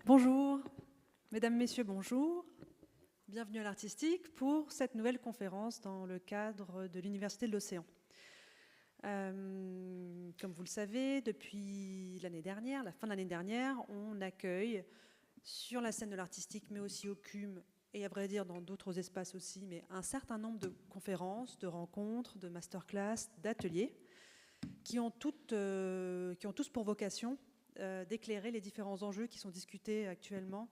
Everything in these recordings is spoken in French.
Bonjour, mesdames, messieurs, bonjour. Bienvenue à l'Artistique pour cette nouvelle conférence dans le cadre de l'Université de l'Océan. Comme vous le savez, depuis l'année dernière, la fin de l'année dernière, on accueille sur la scène de l'Artistique, mais aussi au CUM, et à vrai dire dans d'autres espaces aussi, mais un certain nombre de conférences, de rencontres, de masterclass, d'ateliers, qui ont tous pour vocation d'éclairer les différents enjeux qui sont discutés actuellement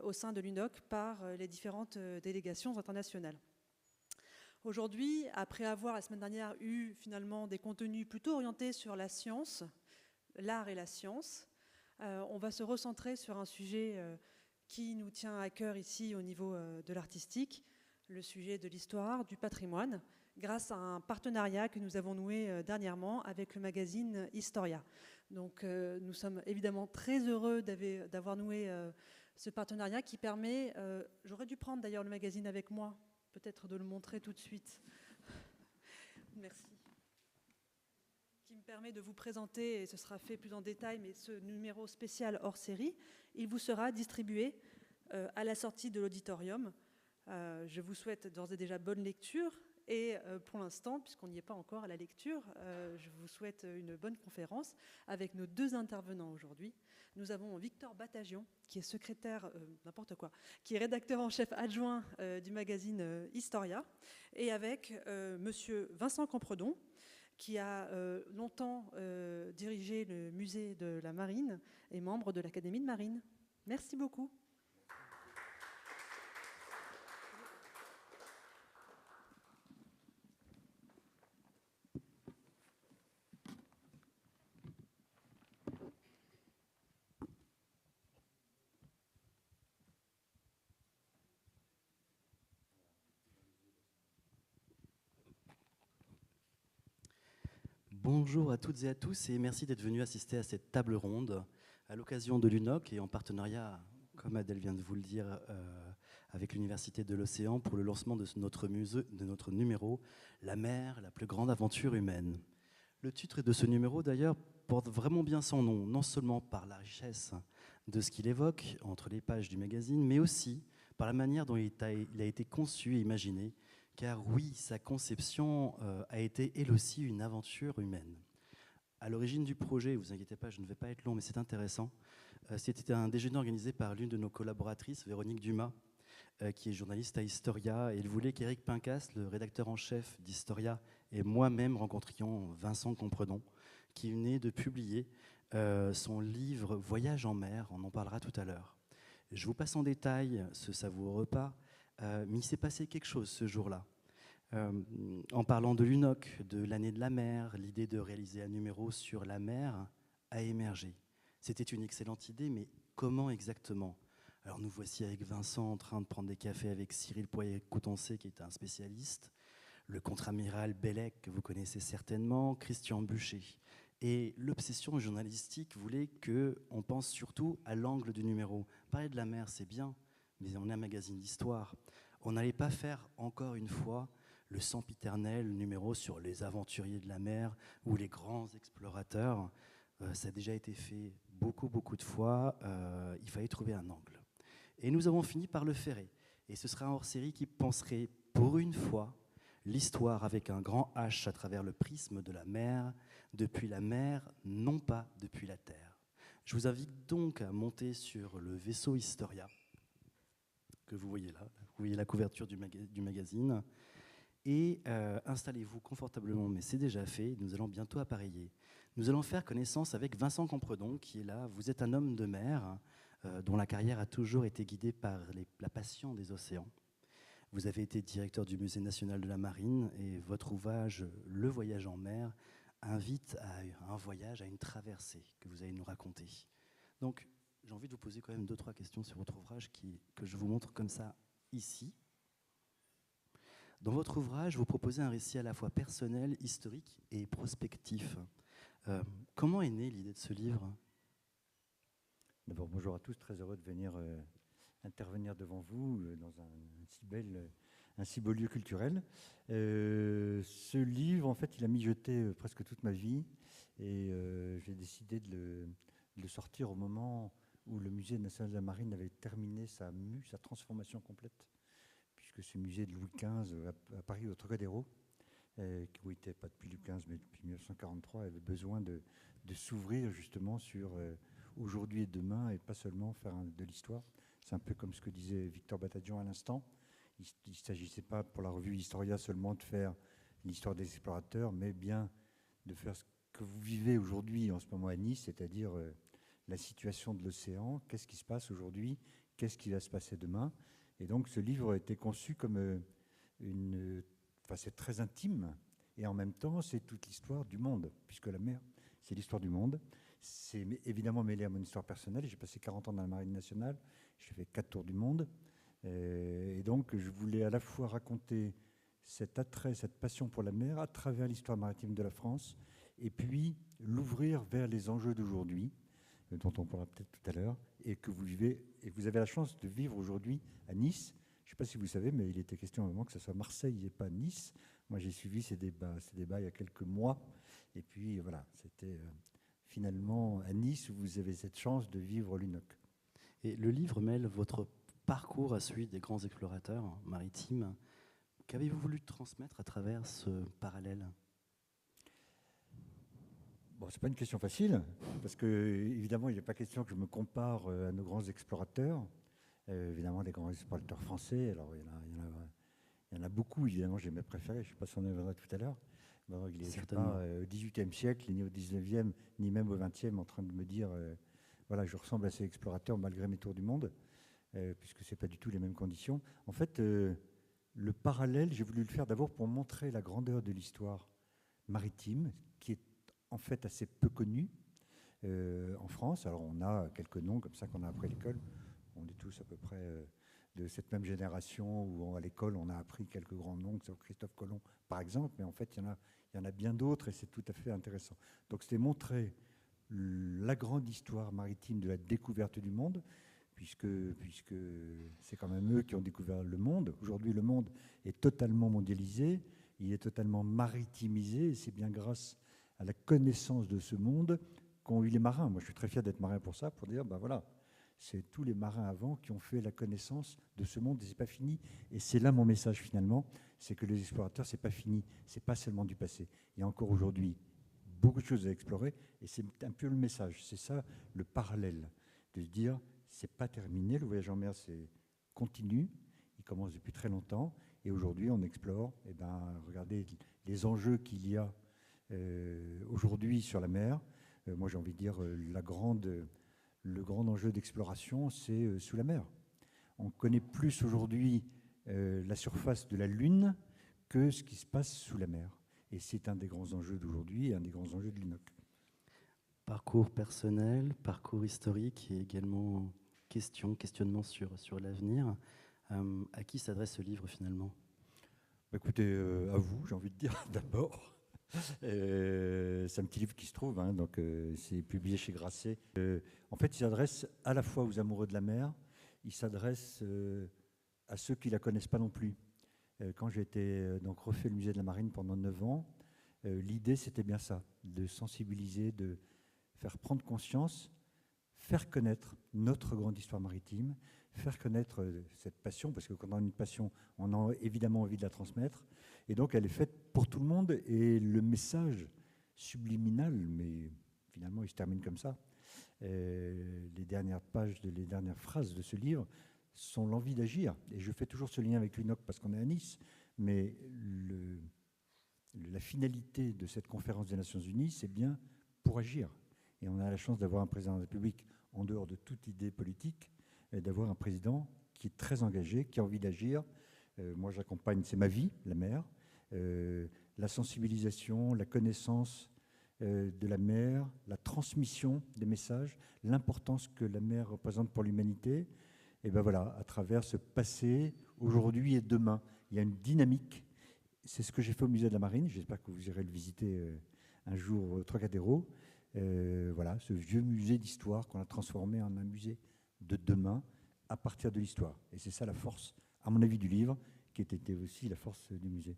au sein de l'UNOC par les différentes délégations internationales. Aujourd'hui, après avoir la semaine dernière eu finalement des contenus plutôt orientés sur la science, l'art et la science, on va se recentrer sur un sujet qui nous tient à cœur ici au niveau de l'artistique, le sujet de l'histoire, du patrimoine, grâce à un partenariat que nous avons noué dernièrement avec le magazine Historia. Donc nous sommes évidemment très heureux d'avoir noué ce partenariat qui permet, j'aurais dû prendre d'ailleurs le magazine avec moi, peut-être de le montrer tout de suite. Merci. Qui me permet de vous présenter, et ce sera fait plus en détail, mais ce numéro spécial hors série, il vous sera distribué à la sortie de l'auditorium. Je vous souhaite d'ores et déjà bonne lecture. Et pour l'instant, puisqu'on n'y est pas encore à la lecture, je vous souhaite une bonne conférence avec nos deux intervenants aujourd'hui. Nous avons Victor Batagion, qui est secrétaire, qui est rédacteur en chef adjoint du magazine Historia, et avec monsieur Vincent Campredon, qui a longtemps dirigé le musée de la Marine et membre de l'Académie de Marine. Merci beaucoup. Bonjour à toutes et à tous et merci d'être venus assister à cette table ronde à l'occasion de l'UNOC et en partenariat, comme Adèle vient de vous le dire, avec l'Université de l'Océan pour le lancement de notre numéro « La mer, la plus grande aventure humaine ». Le titre de ce numéro d'ailleurs porte vraiment bien son nom, non seulement par la richesse de ce qu'il évoque entre les pages du magazine, mais aussi par la manière dont il a été conçu et imaginé. Car oui, sa conception a été elle aussi une aventure humaine. À l'origine du projet, vous inquiétez pas, je ne vais pas être long, mais c'est intéressant, c'était un déjeuner organisé par l'une de nos collaboratrices, Véronique Dumas, qui est journaliste à Historia, et elle voulait qu'Éric Pincas, le rédacteur en chef d'Historia, et moi-même rencontrions Vincent Campredon, qui venait de publier son livre « Voyage en mer », on en parlera tout à l'heure. Je vous passe en détail ce savoureux repas, mais il s'est passé quelque chose ce jour-là. En parlant de l'UNOC, de l'année de la mer, l'idée de réaliser un numéro sur la mer a émergé. C'était une excellente idée, mais comment exactement? Alors nous voici avec Vincent en train de prendre des cafés avec Cyril Poirier-Coutancé, qui est un spécialiste, le contre-amiral Bellec, que vous connaissez certainement, Christian Buchet. Et l'obsession journalistique voulait qu'on pense surtout à l'angle du numéro. Parler de la mer, c'est bien, mais on est un magazine d'histoire. On n'allait pas faire, encore une fois, le sempiternel numéro sur les aventuriers de la mer ou les grands explorateurs. Ça a déjà été fait beaucoup de fois. Il fallait trouver un angle. Et nous avons fini par le ferrer. Et ce sera un hors-série qui penserait, pour une fois, l'histoire avec un grand H à travers le prisme de la mer, depuis la mer, non pas depuis la terre. Je vous invite donc à monter sur le vaisseau Historia, que vous voyez là. Vous voyez la couverture du magazine. Et installez-vous confortablement, mais c'est déjà fait. Nous allons bientôt appareiller. Nous allons faire connaissance avec Vincent Campredon, qui est là. Vous êtes un homme de mer, dont la carrière a toujours été guidée par la passion des océans. Vous avez été directeur du Musée national de la Marine et votre ouvrage « Le voyage en mer » invite à un voyage, à une traversée que vous allez nous raconter. Donc, j'ai envie de vous poser quand même 2-3 questions sur votre ouvrage que je vous montre comme ça ici. Dans votre ouvrage, vous proposez un récit à la fois personnel, historique et prospectif. Comment est née l'idée de ce livre? D'abord, bonjour à tous, très heureux de venir intervenir devant vous dans un si beau lieu culturel. Ce livre, en fait, il a mijoté presque toute ma vie et j'ai décidé de le sortir au moment où le musée national de la Marine avait terminé sa transformation complète, puisque ce musée de Louis XV à Paris, au Trocadéro, qui n'était pas depuis Louis XV, mais depuis 1943, avait besoin de s'ouvrir justement sur aujourd'hui et demain, et pas seulement faire de l'histoire. C'est un peu comme ce que disait Victor Batadjian à l'instant. Il ne s'agissait pas pour la revue Historia seulement de faire l'histoire des explorateurs, mais bien de faire ce que vous vivez aujourd'hui en ce moment à Nice, c'est-à-dire la situation de l'océan, qu'est-ce qui se passe aujourd'hui, qu'est-ce qui va se passer demain. Et donc ce livre a été conçu comme c'est très intime, et en même temps c'est toute l'histoire du monde, puisque la mer, c'est l'histoire du monde. C'est évidemment mêlé à mon histoire personnelle. J'ai passé 40 ans dans la Marine nationale, j'ai fait 4 tours du monde, et donc je voulais à la fois raconter cet attrait, cette passion pour la mer à travers l'histoire maritime de la France, et puis l'ouvrir vers les enjeux d'aujourd'hui, dont on parlera peut-être tout à l'heure, et que vous vivez, et vous avez la chance de vivre aujourd'hui à Nice. Je ne sais pas si vous savez, mais il était question à un moment que ce soit Marseille et pas Nice. Moi, j'ai suivi ces débats il y a quelques mois, et puis voilà, c'était finalement à Nice où vous avez cette chance de vivre l'UNOC. Et le livre mêle votre parcours à celui des grands explorateurs maritimes. Qu'avez-vous voulu transmettre à travers ce parallèle ? Bon, c'est pas une question facile, parce que évidemment, il n'est pas question que je me compare à nos grands explorateurs. Évidemment, les grands explorateurs français, alors il y en a beaucoup, évidemment, j'ai mes préférés, je ne sais pas si on en verra tout à l'heure. Il n'est pas au XVIIIe siècle, ni au XIXe, ni même au XXe, en train de me dire, voilà, je ressemble à ces explorateurs malgré mes tours du monde, puisque ce n'est pas du tout les mêmes conditions. En fait, le parallèle, j'ai voulu le faire d'abord pour montrer la grandeur de l'histoire maritime, qui est en fait assez peu connue en France. Alors on a quelques noms comme ça qu'on a appris à l'école. On est tous à peu près de cette même génération où à l'école on a appris quelques grands noms, comme Christophe Colomb par exemple, mais en fait il y en a bien d'autres et c'est tout à fait intéressant. Donc c'était montrer la grande histoire maritime de la découverte du monde, puisque c'est quand même eux qui ont découvert le monde. Aujourd'hui, le monde est totalement mondialisé, il est totalement maritimisé, et c'est bien grâce à la connaissance de ce monde qu'ont eu les marins. Moi, je suis très fier d'être marin pour ça, pour dire, ben voilà, c'est tous les marins avant qui ont fait la connaissance de ce monde, et c'est pas fini. Et c'est là mon message finalement, c'est que les explorateurs, c'est pas fini, c'est pas seulement du passé. Il y a encore aujourd'hui beaucoup de choses à explorer, et c'est un peu le message. C'est ça le parallèle, de se dire, c'est pas terminé, le voyage en mer, c'est continu, il commence depuis très longtemps, et aujourd'hui on explore. Et ben, regardez les enjeux qu'il y a aujourd'hui sur la mer. Moi j'ai envie de dire, le grand enjeu d'exploration, c'est sous la mer. On connaît plus aujourd'hui la surface de la Lune que ce qui se passe sous la mer. Et c'est un des grands enjeux d'aujourd'hui et un des grands enjeux de l'UNOC. Parcours personnel, parcours historique et également questionnement sur l'avenir. À qui s'adresse ce livre finalement ? Écoutez, à vous, j'ai envie de dire d'abord. C'est un petit livre qui se trouve, hein, donc c'est publié chez Grasset. En fait, il s'adresse à la fois aux amoureux de la mer, il s'adresse à ceux qui ne la connaissent pas non plus. Quand j'ai été donc refait le musée de la Marine pendant 9 ans, l'idée c'était bien ça, de sensibiliser, de faire prendre conscience, faire connaître notre grande histoire maritime, faire connaître cette passion, parce que quand on a une passion, on a évidemment envie de la transmettre. Et donc elle est faite pour tout le monde, et le message subliminal, mais finalement il se termine comme ça. Les dernières pages, les dernières phrases de ce livre sont l'envie d'agir. Et je fais toujours ce lien avec l'UNOC parce qu'on est à Nice, mais la finalité de cette conférence des Nations Unies, c'est bien pour agir. Et on a la chance d'avoir un président de la République, en dehors de toute idée politique, et d'avoir un président qui est très engagé, qui a envie d'agir. Moi, j'accompagne, c'est ma vie, la mer, la sensibilisation, la connaissance de la mer, la transmission des messages, l'importance que la mer représente pour l'humanité. Et ben voilà, à travers ce passé, aujourd'hui et demain, il y a une dynamique. C'est ce que j'ai fait au musée de la Marine. J'espère que vous irez le visiter un jour au Trocadéro. Voilà, ce vieux musée d'histoire qu'on a transformé en un musée de demain à partir de l'histoire. Et c'est ça la force, à mon avis, du livre, qui était aussi la force du musée.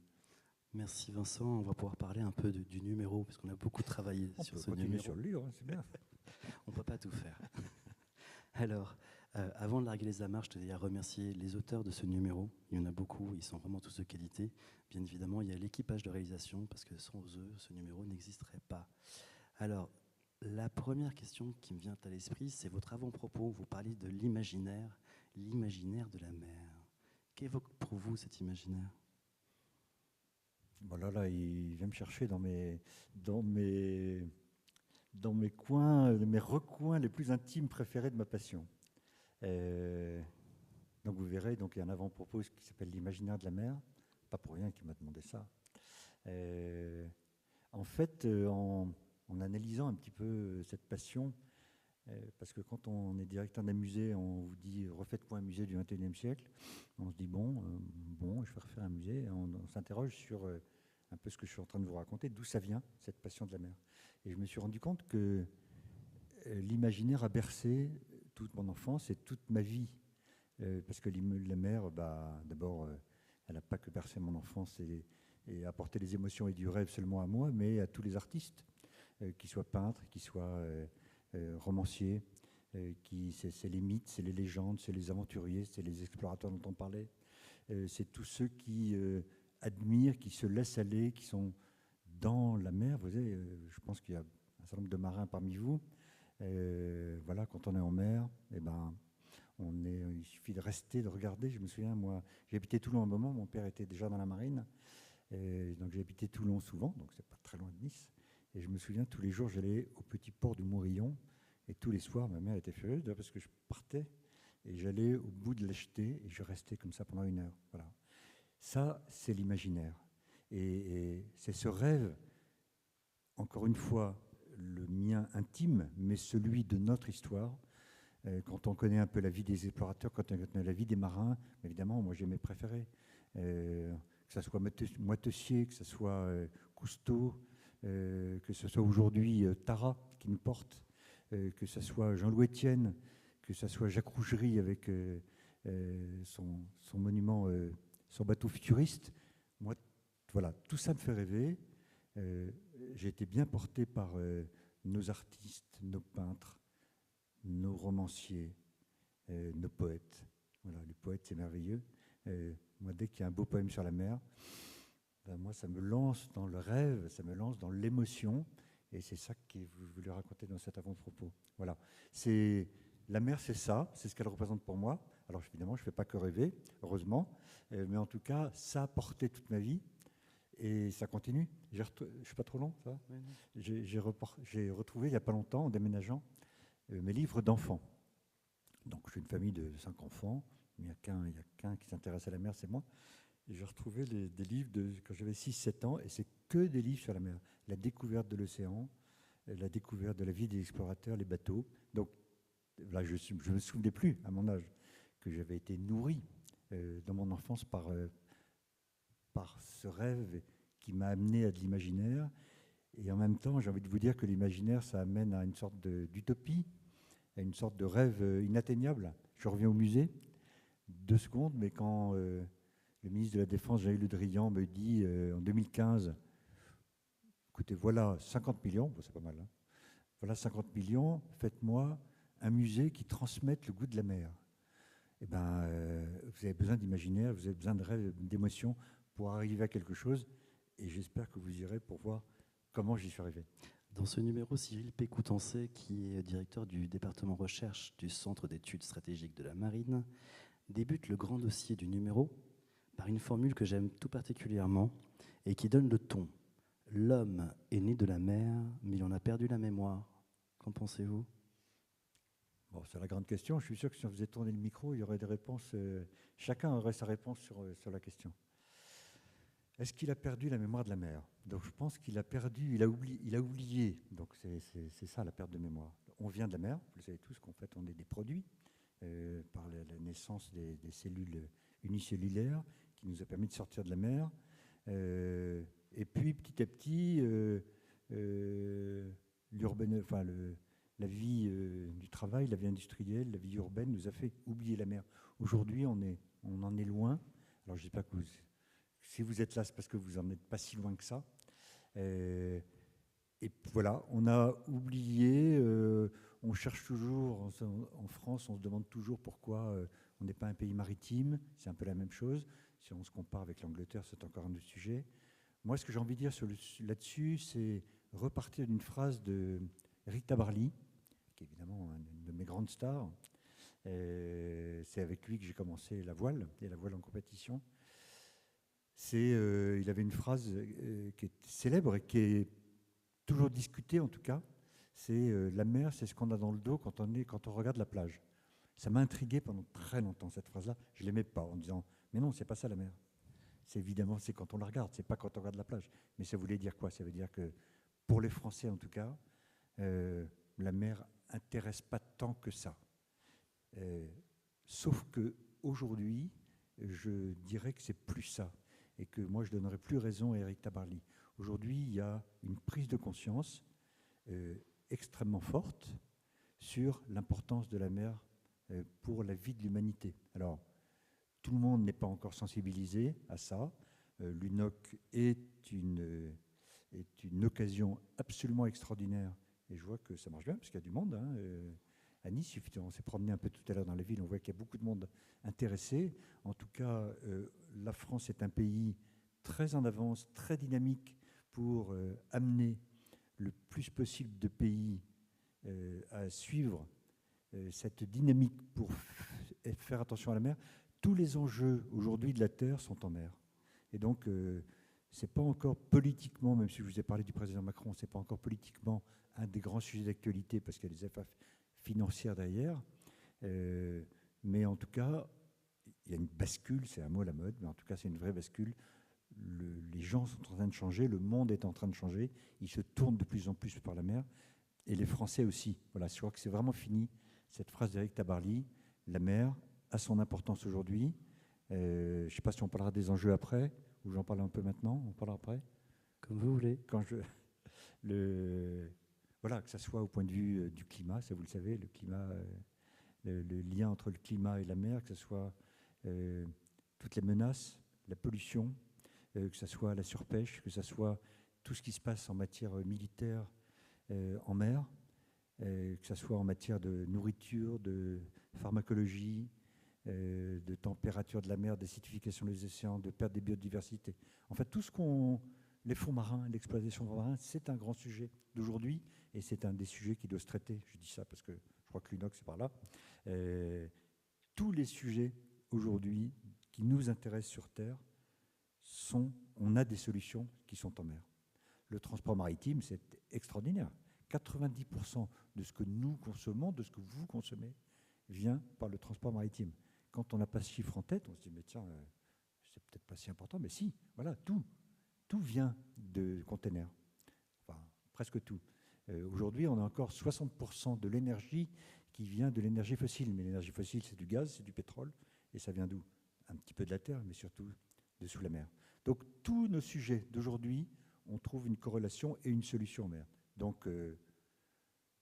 Merci Vincent. On va pouvoir parler un peu du numéro, parce qu'on a beaucoup travaillé sur ce numéro. Sur le livre, c'est bien. On ne peut pas tout faire. Alors, avant de larguer les amarres, je tenais à remercier les auteurs de ce numéro. Il y en a beaucoup, ils sont vraiment tous de qualité. Bien évidemment, il y a l'équipage de réalisation, parce que sans eux, ce numéro n'existerait pas. Alors, la première question qui me vient à l'esprit, c'est votre avant-propos. Vous parlez de l'imaginaire de la mer. Qu'évoque pour vous cet imaginaire? Bon, là, il vient me chercher dans mes coins, mes recoins les plus intimes préférés de ma passion. Donc vous verrez, donc il y a un avant-propos qui s'appelle l'imaginaire de la mer. Pas pour rien qu'il m'a demandé ça. En fait, en analysant un petit peu cette passion, parce que quand on est directeur d'un musée, on vous dit refaites-moi un musée du XXIe siècle. On se dit bon, je vais refaire un musée. On s'interroge sur un peu ce que je suis en train de vous raconter, d'où ça vient cette passion de la mer. Et je me suis rendu compte que l'imaginaire a bercé toute mon enfance et toute ma vie. Parce que la mer, d'abord, elle n'a pas que bercé mon enfance et apporté des émotions et du rêve seulement à moi, mais à tous les artistes, qu'ils soient peintres, qu'ils soient romanciers, c'est les mythes, c'est les légendes, c'est les aventuriers, c'est les explorateurs dont on parlait. C'est tous ceux qui admirent, qui se laissent aller, qui sont dans la mer. Vous savez, je pense qu'il y a un certain nombre de marins parmi vous. Voilà, quand on est en mer, il suffit de rester, de regarder. Je me souviens, moi, j'ai habité Toulon un moment, mon père était déjà dans la marine, donc j'ai habité Toulon souvent, donc c'est pas très loin de Nice. Et je me souviens, tous les jours, j'allais au petit port du Mourillon, et tous les soirs, ma mère était furieuse parce que je partais, et j'allais au bout de la jetée, et je restais comme ça pendant 1 heure. Voilà. Ça, c'est l'imaginaire. Et c'est ce rêve, encore une fois, le mien intime, mais celui de notre histoire. Quand on connaît un peu la vie des explorateurs, quand on connaît la vie des marins, évidemment, moi j'ai mes préférés. Que ce soit Moitessier, que ce soit Cousteau, que ce soit aujourd'hui Tara qui nous porte, que ce soit Jean-Louis Etienne, que ce soit Jacques Rougerie avec son monument, son bateau futuriste. Moi, voilà, tout ça me fait rêver. J'ai été bien porté par nos artistes, nos peintres, nos romanciers, nos poètes. Voilà, les poètes, c'est merveilleux. Moi, dès qu'il y a un beau poème sur la mer, moi, ça me lance dans le rêve, ça me lance dans l'émotion. Et c'est ça que je voulais raconter dans cet avant-propos. Voilà. La mer, c'est ça, c'est ce qu'elle représente pour moi. Alors, évidemment, je ne fais pas que rêver, heureusement. Mais en tout cas, ça a porté toute ma vie. Et ça continue. Je ne suis pas trop long, ça va ? Oui. J'ai retrouvé, il n'y a pas longtemps, en déménageant, mes livres d'enfants. Donc, j'ai une famille de 5 enfants. Il n'y a qu'un qui s'intéresse à la mer, c'est moi. Et j'ai retrouvé des livres quand j'avais 6-7 ans, et c'est que des livres sur la mer. La découverte de l'océan, la découverte de la vie des explorateurs, les bateaux. Donc, là, je ne me souvenais plus, à mon âge, que j'avais été nourri dans mon enfance par ce rêve qui m'a amené à de l'imaginaire. Et en même temps, j'ai envie de vous dire que l'imaginaire, ça amène à une sorte d'utopie, à une sorte de rêve inatteignable. Je reviens au musée, 2 secondes, mais quand le ministre de la Défense, Jean-Yves Le Drian, me dit en 2015, écoutez, voilà 50 millions, bon, c'est pas mal, hein, voilà 50 millions, faites-moi un musée qui transmette le goût de la mer. Eh ben, vous avez besoin d'imaginaire, vous avez besoin de rêve, d'émotion pour arriver à quelque chose, et j'espère que vous irez pour voir comment j'y suis arrivé. Dans ce numéro, Cyril Pécoutancet, qui est directeur du département recherche du Centre d'études stratégiques de la Marine, débute le grand dossier du numéro par une formule que j'aime tout particulièrement et qui donne le ton. L'homme est né de la mer, mais il en a perdu la mémoire. Qu'en pensez-vous ? Bon, c'est la grande question. Je suis sûr que si on faisait tourner le micro, il y aurait des réponses. Chacun aurait sa réponse sur la question. Est-ce qu'il a perdu la mémoire de la mer ? Donc je pense qu'il a perdu, il a oublié. Donc c'est ça la perte de mémoire. On vient de la mer, vous le savez tous qu'en fait on est des produits par la naissance des cellules unicellulaires qui nous a permis de sortir de la mer. Et puis petit à petit, la vie du travail, la vie industrielle, la vie urbaine nous a fait oublier la mer. Aujourd'hui, on en est loin. Alors je ne dis pas que si vous êtes là, c'est parce que vous n'en êtes pas si loin que ça. Et voilà, on a oublié, on cherche toujours, en France, on se demande toujours pourquoi on n'est pas un pays maritime. C'est un peu la même chose. Si on se compare avec l'Angleterre, c'est encore un autre sujet. Moi, ce que j'ai envie de dire là-dessus, c'est repartir d'une phrase de Rita Barley, qui est évidemment une de mes grandes stars. C'est avec lui que j'ai commencé la voile, et la voile en compétition. Il avait une phrase qui est célèbre et qui est toujours discutée en tout cas. C'est la mer, c'est ce qu'on a dans le dos quand on regarde la plage. Ça m'a intrigué pendant très longtemps cette phrase-là. Je l'aimais pas en disant mais non, c'est pas ça la mer. C'est évidemment c'est quand on la regarde, c'est pas quand on regarde la plage. Mais ça voulait dire quoi? Ça veut dire que pour les Français en tout cas, la mer intéresse pas tant que ça. Sauf que aujourd'hui, je dirais que c'est plus ça. Et que moi, je donnerais plus raison à Éric Tabarly. Aujourd'hui, il y a une prise de conscience extrêmement forte sur l'importance de la mer pour la vie de l'humanité. Alors, tout le monde n'est pas encore sensibilisé à ça. L'UNOC est une occasion absolument extraordinaire. Et je vois que ça marche bien, parce qu'il y a du monde. À Nice, on s'est promené un peu tout à l'heure dans la ville, on voit qu'il y a beaucoup de monde intéressé. En tout cas, la France est un pays très en avance, très dynamique pour amener le plus possible de pays à suivre cette dynamique pour faire attention à la mer. Tous les enjeux aujourd'hui de la Terre sont en mer. Et donc, c'est pas encore politiquement, même si je vous ai parlé du président Macron, c'est pas encore politiquement un des grands sujets d'actualité parce qu'il y a des affaires financières derrière. Mais en tout cas, il y a une bascule, c'est un mot à la mode, mais en tout cas, c'est une vraie bascule. Les gens sont en train de changer, le monde est en train de changer, ils se tournent de plus en plus par la mer, et les Français aussi. Voilà, je crois que c'est vraiment fini, cette phrase d'Éric Tabarly, la mer a son importance aujourd'hui. Je ne sais pas si on parlera des enjeux après, ou j'en parle un peu maintenant, on parlera après. Comme vous voulez. Voilà, que ça soit au point de vue du climat, ça vous le savez, le climat, le lien entre le climat et la mer, que ce soit toutes les menaces, la pollution, que ce soit la surpêche, que ce soit tout ce qui se passe en matière militaire en mer, que ce soit en matière de nourriture, de pharmacologie, de température de la mer, d'acidification des océans, de perte des biodiversités. En fait, tout ce les fonds marins, l'exploitation des fonds marins, c'est un grand sujet d'aujourd'hui et c'est un des sujets qui doit se traiter. Je dis ça parce que je crois que l'UNOC, c'est par là. Tous les sujets aujourd'hui qui nous intéressent sur Terre, on a des solutions qui sont en mer. Le transport maritime, c'est extraordinaire. 90% de ce que nous consommons, de ce que vous consommez, vient par le transport maritime. Quand on n'a pas ce chiffre en tête, on se dit, mais tiens, c'est peut-être pas si important, mais si, voilà, tout vient de containers. Enfin, presque tout. Aujourd'hui, on a encore 60% de l'énergie qui vient de l'énergie fossile. Mais l'énergie fossile, c'est du gaz, c'est du pétrole. Et ça vient d'où? Un petit peu de la terre, mais surtout de sous la mer. Donc, tous nos sujets d'aujourd'hui, on trouve une corrélation et une solution en mer. Donc,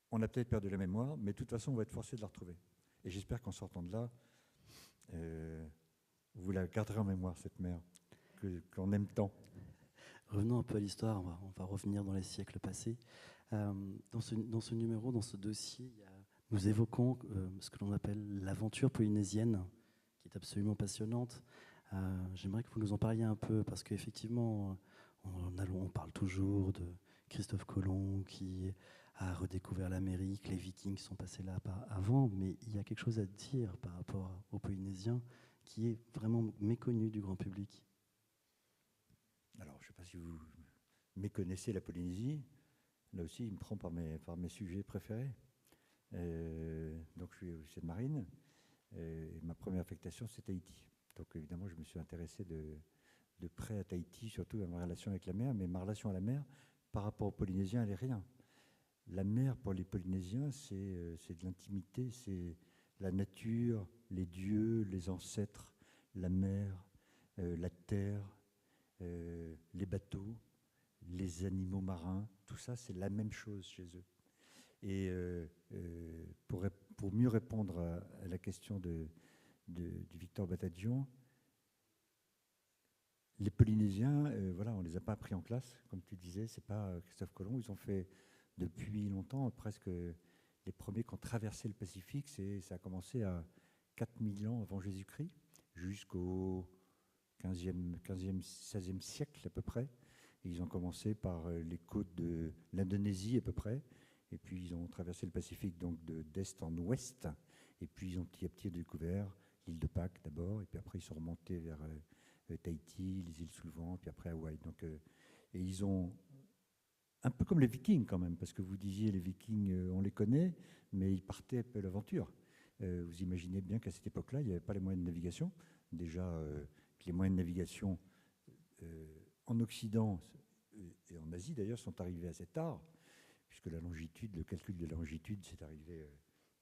on a peut-être perdu la mémoire, mais de toute façon, on va être forcé de la retrouver. Et j'espère qu'en sortant de là, vous la garderez en mémoire, cette mer, qu'on aime tant. Revenons un peu à l'histoire, on va revenir dans les siècles passés. Dans ce numéro, dans ce dossier, nous évoquons ce que l'on appelle l'aventure polynésienne, qui est absolument passionnante. J'aimerais que vous nous en parliez un peu, parce qu'effectivement, on parle toujours de Christophe Colomb qui a redécouvert l'Amérique, les Vikings sont passés là avant, mais il y a quelque chose à dire par rapport aux Polynésiens qui est vraiment méconnu du grand public. Alors, je ne sais pas si vous méconnaissez la Polynésie. Là aussi, il me prend par mes sujets préférés. Donc, je suis officier de marine. Et ma première affectation, c'est Tahiti. Donc, évidemment, je me suis intéressé de près à Tahiti, surtout à ma relation avec la mer. Mais ma relation à la mer, par rapport aux Polynésiens, elle n'est rien. La mer, pour les Polynésiens, c'est de l'intimité, c'est la nature, les dieux, les ancêtres, la mer, la terre, les bateaux, les animaux marins, tout ça, c'est la même chose chez eux. Et pour mieux répondre à la question du Victor Batadian, les Polynésiens, voilà, on ne les a pas appris en classe, comme tu disais, c'est pas Christophe Colomb, ils ont fait depuis longtemps presque les premiers qui ont traversé le Pacifique, ça a commencé à 4000 ans avant Jésus-Christ, jusqu'au 16e siècle à peu près. Et ils ont commencé par les côtes de l'Indonésie à peu près, et puis ils ont traversé le Pacifique donc d'est en ouest, et puis ils ont petit à petit découvert l'île de Pâques d'abord, et puis après ils sont remontés vers Tahiti, les îles sous le vent, puis après Hawaï. Donc, et ils ont, un peu comme les Vikings quand même, parce que vous disiez les Vikings, on les connaît, mais ils partaient un peu à l'aventure. Vous imaginez bien qu'à cette époque-là, il n'y avait pas les moyens de navigation. Déjà, les moyens de navigation en Occident et en Asie d'ailleurs sont arrivés assez tard, puisque la longitude, le calcul de la longitude, c'est arrivé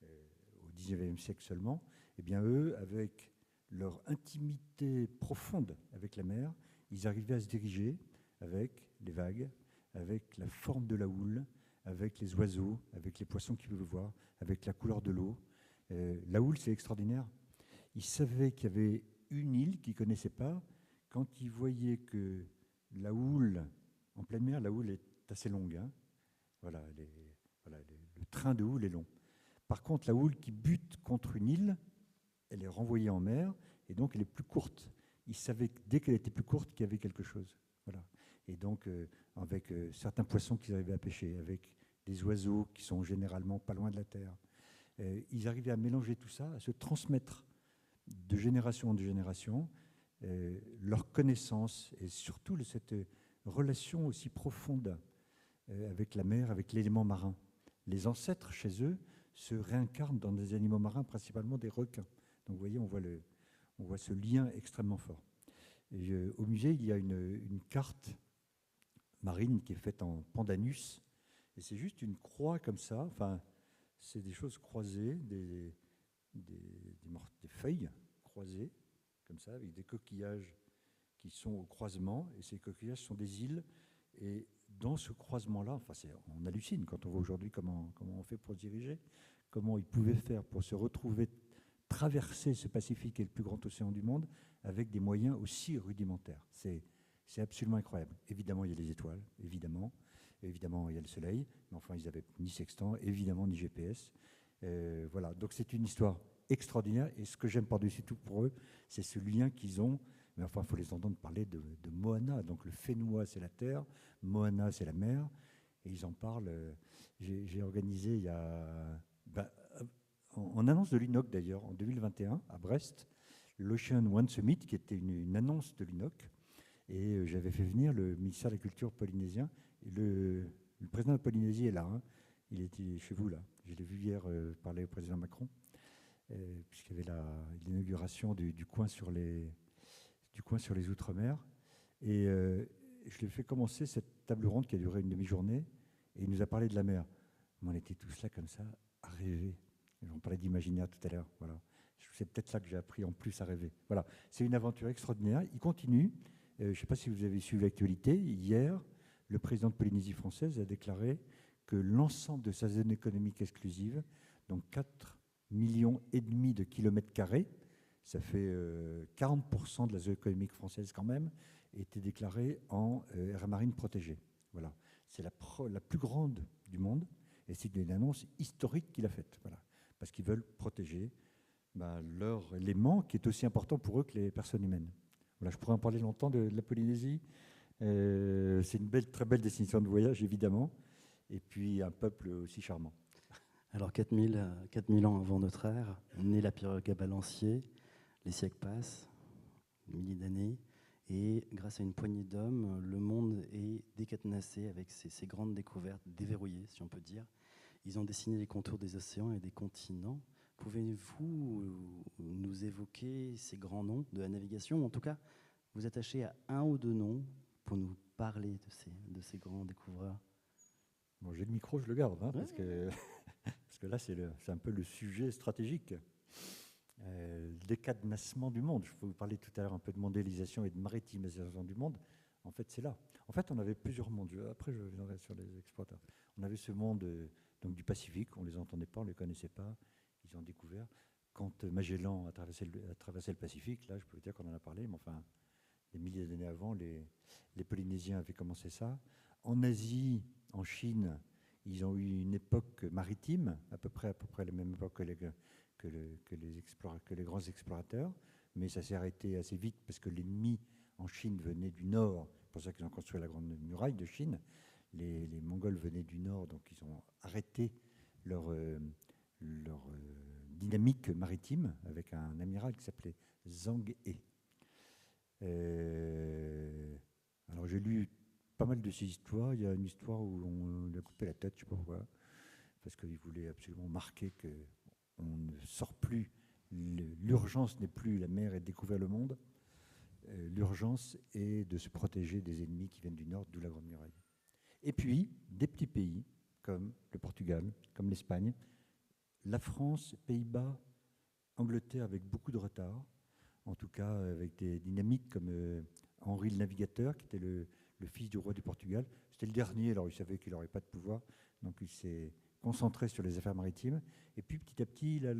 au 19e siècle seulement. Eh bien, eux, avec leur intimité profonde avec la mer, ils arrivaient à se diriger avec les vagues, avec la forme de la houle, avec les oiseaux, avec les poissons qu'ils pouvaient voir, avec la couleur de l'eau. La houle, c'est extraordinaire. Ils savaient qu'il y avait une île qu'ils ne connaissaient pas. Quand ils voyaient que la houle, en pleine mer, la houle est assez longue. Hein. Voilà, le train de houle est long. Par contre, la houle qui bute contre une île, elle est renvoyée en mer, et donc elle est plus courte. Ils savaient que dès qu'elle était plus courte, qu'il y avait quelque chose. Voilà. Et donc, avec certains poissons qu'ils arrivaient à pêcher, avec des oiseaux qui sont généralement pas loin de la terre, ils arrivaient à mélanger tout ça, à se transmettre de génération en génération leur connaissance et surtout cette relation aussi profonde avec la mer, avec l'élément marin. Les ancêtres, chez eux, se réincarnent dans des animaux marins, principalement des requins. Donc vous voyez, on voit ce lien extrêmement fort. Et, au musée, il y a une carte marine qui est faite en pandanus, et c'est juste une croix comme ça, enfin, c'est des choses croisées, des feuilles croisées, comme ça, avec des coquillages qui sont au croisement, et ces coquillages sont des îles, et dans ce croisement-là, enfin, on hallucine quand on voit aujourd'hui comment on fait pour se diriger, comment ils pouvaient faire pour se retrouver, traverser ce Pacifique qui est le plus grand océan du monde, avec des moyens aussi rudimentaires. C'est absolument incroyable. Évidemment, il y a les étoiles, évidemment. Évidemment, il y a le soleil, mais enfin, ils n'avaient ni sextant, évidemment, ni GPS. Voilà, donc c'est une histoire extraordinaire, et ce que j'aime par-dessus tout pour eux, c'est ce lien qu'ils ont. Mais enfin, il faut les entendre parler de Moana. Donc le Fénois, c'est la terre, Moana, c'est la mer, et ils en parlent. J'ai organisé il y a, en annonce de l'UNOC d'ailleurs, en 2021, à Brest, l'Ocean One Summit, qui était une annonce de l'UNOC, et j'avais fait venir le ministère de la Culture polynésien. Et le président de la Polynésie est là, hein. Il était chez vous là. Je l'ai vu hier parler au président Macron, puisqu'il y avait l'inauguration du coin sur les Outre-mer. Et je lui ai fait commencer cette table ronde qui a duré une demi-journée, et il nous a parlé de la mer. Mais on était tous là comme ça, à rêver. On parlait d'imaginaire tout à l'heure. Voilà. C'est peut-être là que j'ai appris en plus à rêver. Voilà. C'est une aventure extraordinaire. Il continue. Je ne sais pas si vous avez suivi l'actualité. Hier, le président de Polynésie française a déclaré que l'ensemble de sa zone économique exclusive, donc 4,5 millions de kilomètres carrés, ça fait 40% de la zone économique française quand même, était déclarée en aire marine protégée. Voilà. C'est la plus grande du monde, et c'est une annonce historique qu'il a faite. Voilà. Parce qu'ils veulent protéger leur élément qui est aussi important pour eux que les personnes humaines. Voilà, je pourrais en parler longtemps de la Polynésie. C'est une très belle destination de voyage, évidemment, et puis un peuple aussi charmant. Alors 4000 ans avant notre ère, naît la pirogue à balancier, les siècles passent, des milliers d'années, et grâce à une poignée d'hommes, le monde est décadenassé avec ces grandes découvertes, déverrouillées si on peut dire. Ils ont dessiné les contours des océans et des continents. Pouvez-vous nous évoquer ces grands noms de la navigation, ou en tout cas vous attacher à un ou deux noms pour nous parler de ces grands découvreurs? Bon, j'ai le micro, je le garde, hein, parce que là, c'est un peu le sujet stratégique. Le décadenassement du monde. Je vous parlais tout à l'heure un peu de mondialisation et de maritimisation du monde. En fait, c'est là. En fait, on avait plusieurs mondes. Après, je viendrai sur les explorateurs. On avait ce monde donc du Pacifique, on ne les entendait pas, on ne les connaissait pas. Ils ont découvert. Quand Magellan a traversé le Pacifique, là, je peux vous dire qu'on en a parlé, mais enfin, des milliers d'années avant, les Polynésiens avaient commencé ça. En Asie, en Chine, Ils ont eu une époque maritime, à peu près la même époque que les grands explorateurs, mais ça s'est arrêté assez vite parce que l'ennemi en Chine venait du nord. C'est pour ça qu'ils ont construit la grande muraille de Chine. Les Mongols venaient du nord, donc ils ont arrêté leur dynamique maritime avec un amiral qui s'appelait Zhang He. Alors j'ai lu pas mal de ces histoires. Il y a une histoire où on lui a coupé la tête, je ne sais pas pourquoi, parce qu'il voulait absolument marquer qu'on ne sort plus. L'urgence n'est plus la mer et de découvrir le monde. L'urgence est de se protéger des ennemis qui viennent du nord, d'où la Grande Muraille. Et puis, des petits pays comme le Portugal, comme l'Espagne, la France, Pays-Bas, Angleterre avec beaucoup de retard, en tout cas avec des dynamiques comme Henri le Navigateur, qui était le fils du roi du Portugal. C'était le dernier, alors il savait qu'il n'aurait pas de pouvoir, donc il s'est concentré sur les affaires maritimes. Et puis petit à petit, il a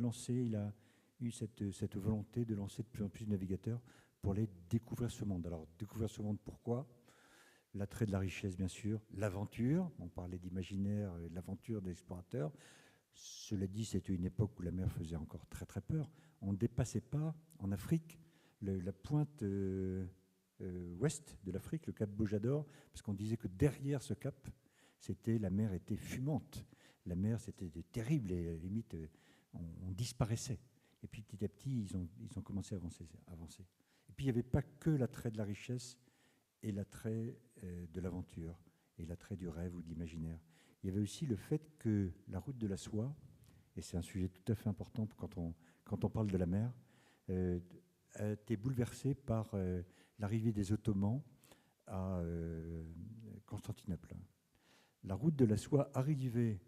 eu cette volonté de lancer de plus en plus de navigateurs pour aller découvrir ce monde. Alors découvrir ce monde, pourquoi ? L'attrait de la richesse, bien sûr, l'aventure, on parlait d'imaginaire et de l'aventure des explorateurs. Cela dit, c'était une époque où la mer faisait encore très très peur. On ne dépassait pas en Afrique la pointe ouest de l'Afrique, le cap Bojador, parce qu'on disait que derrière ce cap, la mer était fumante. La mer, c'était terrible et à la limite, on disparaissait. Et puis petit à petit, ils ont commencé à avancer. Et puis il n'y avait pas que l'attrait de la richesse et l'attrait de l'aventure et l'attrait du rêve ou de l'imaginaire. Il y avait aussi le fait que la route de la soie, et c'est un sujet tout à fait important quand on parle de la mer, a été bouleversée par l'arrivée des Ottomans à Constantinople. La route de la soie arrivait,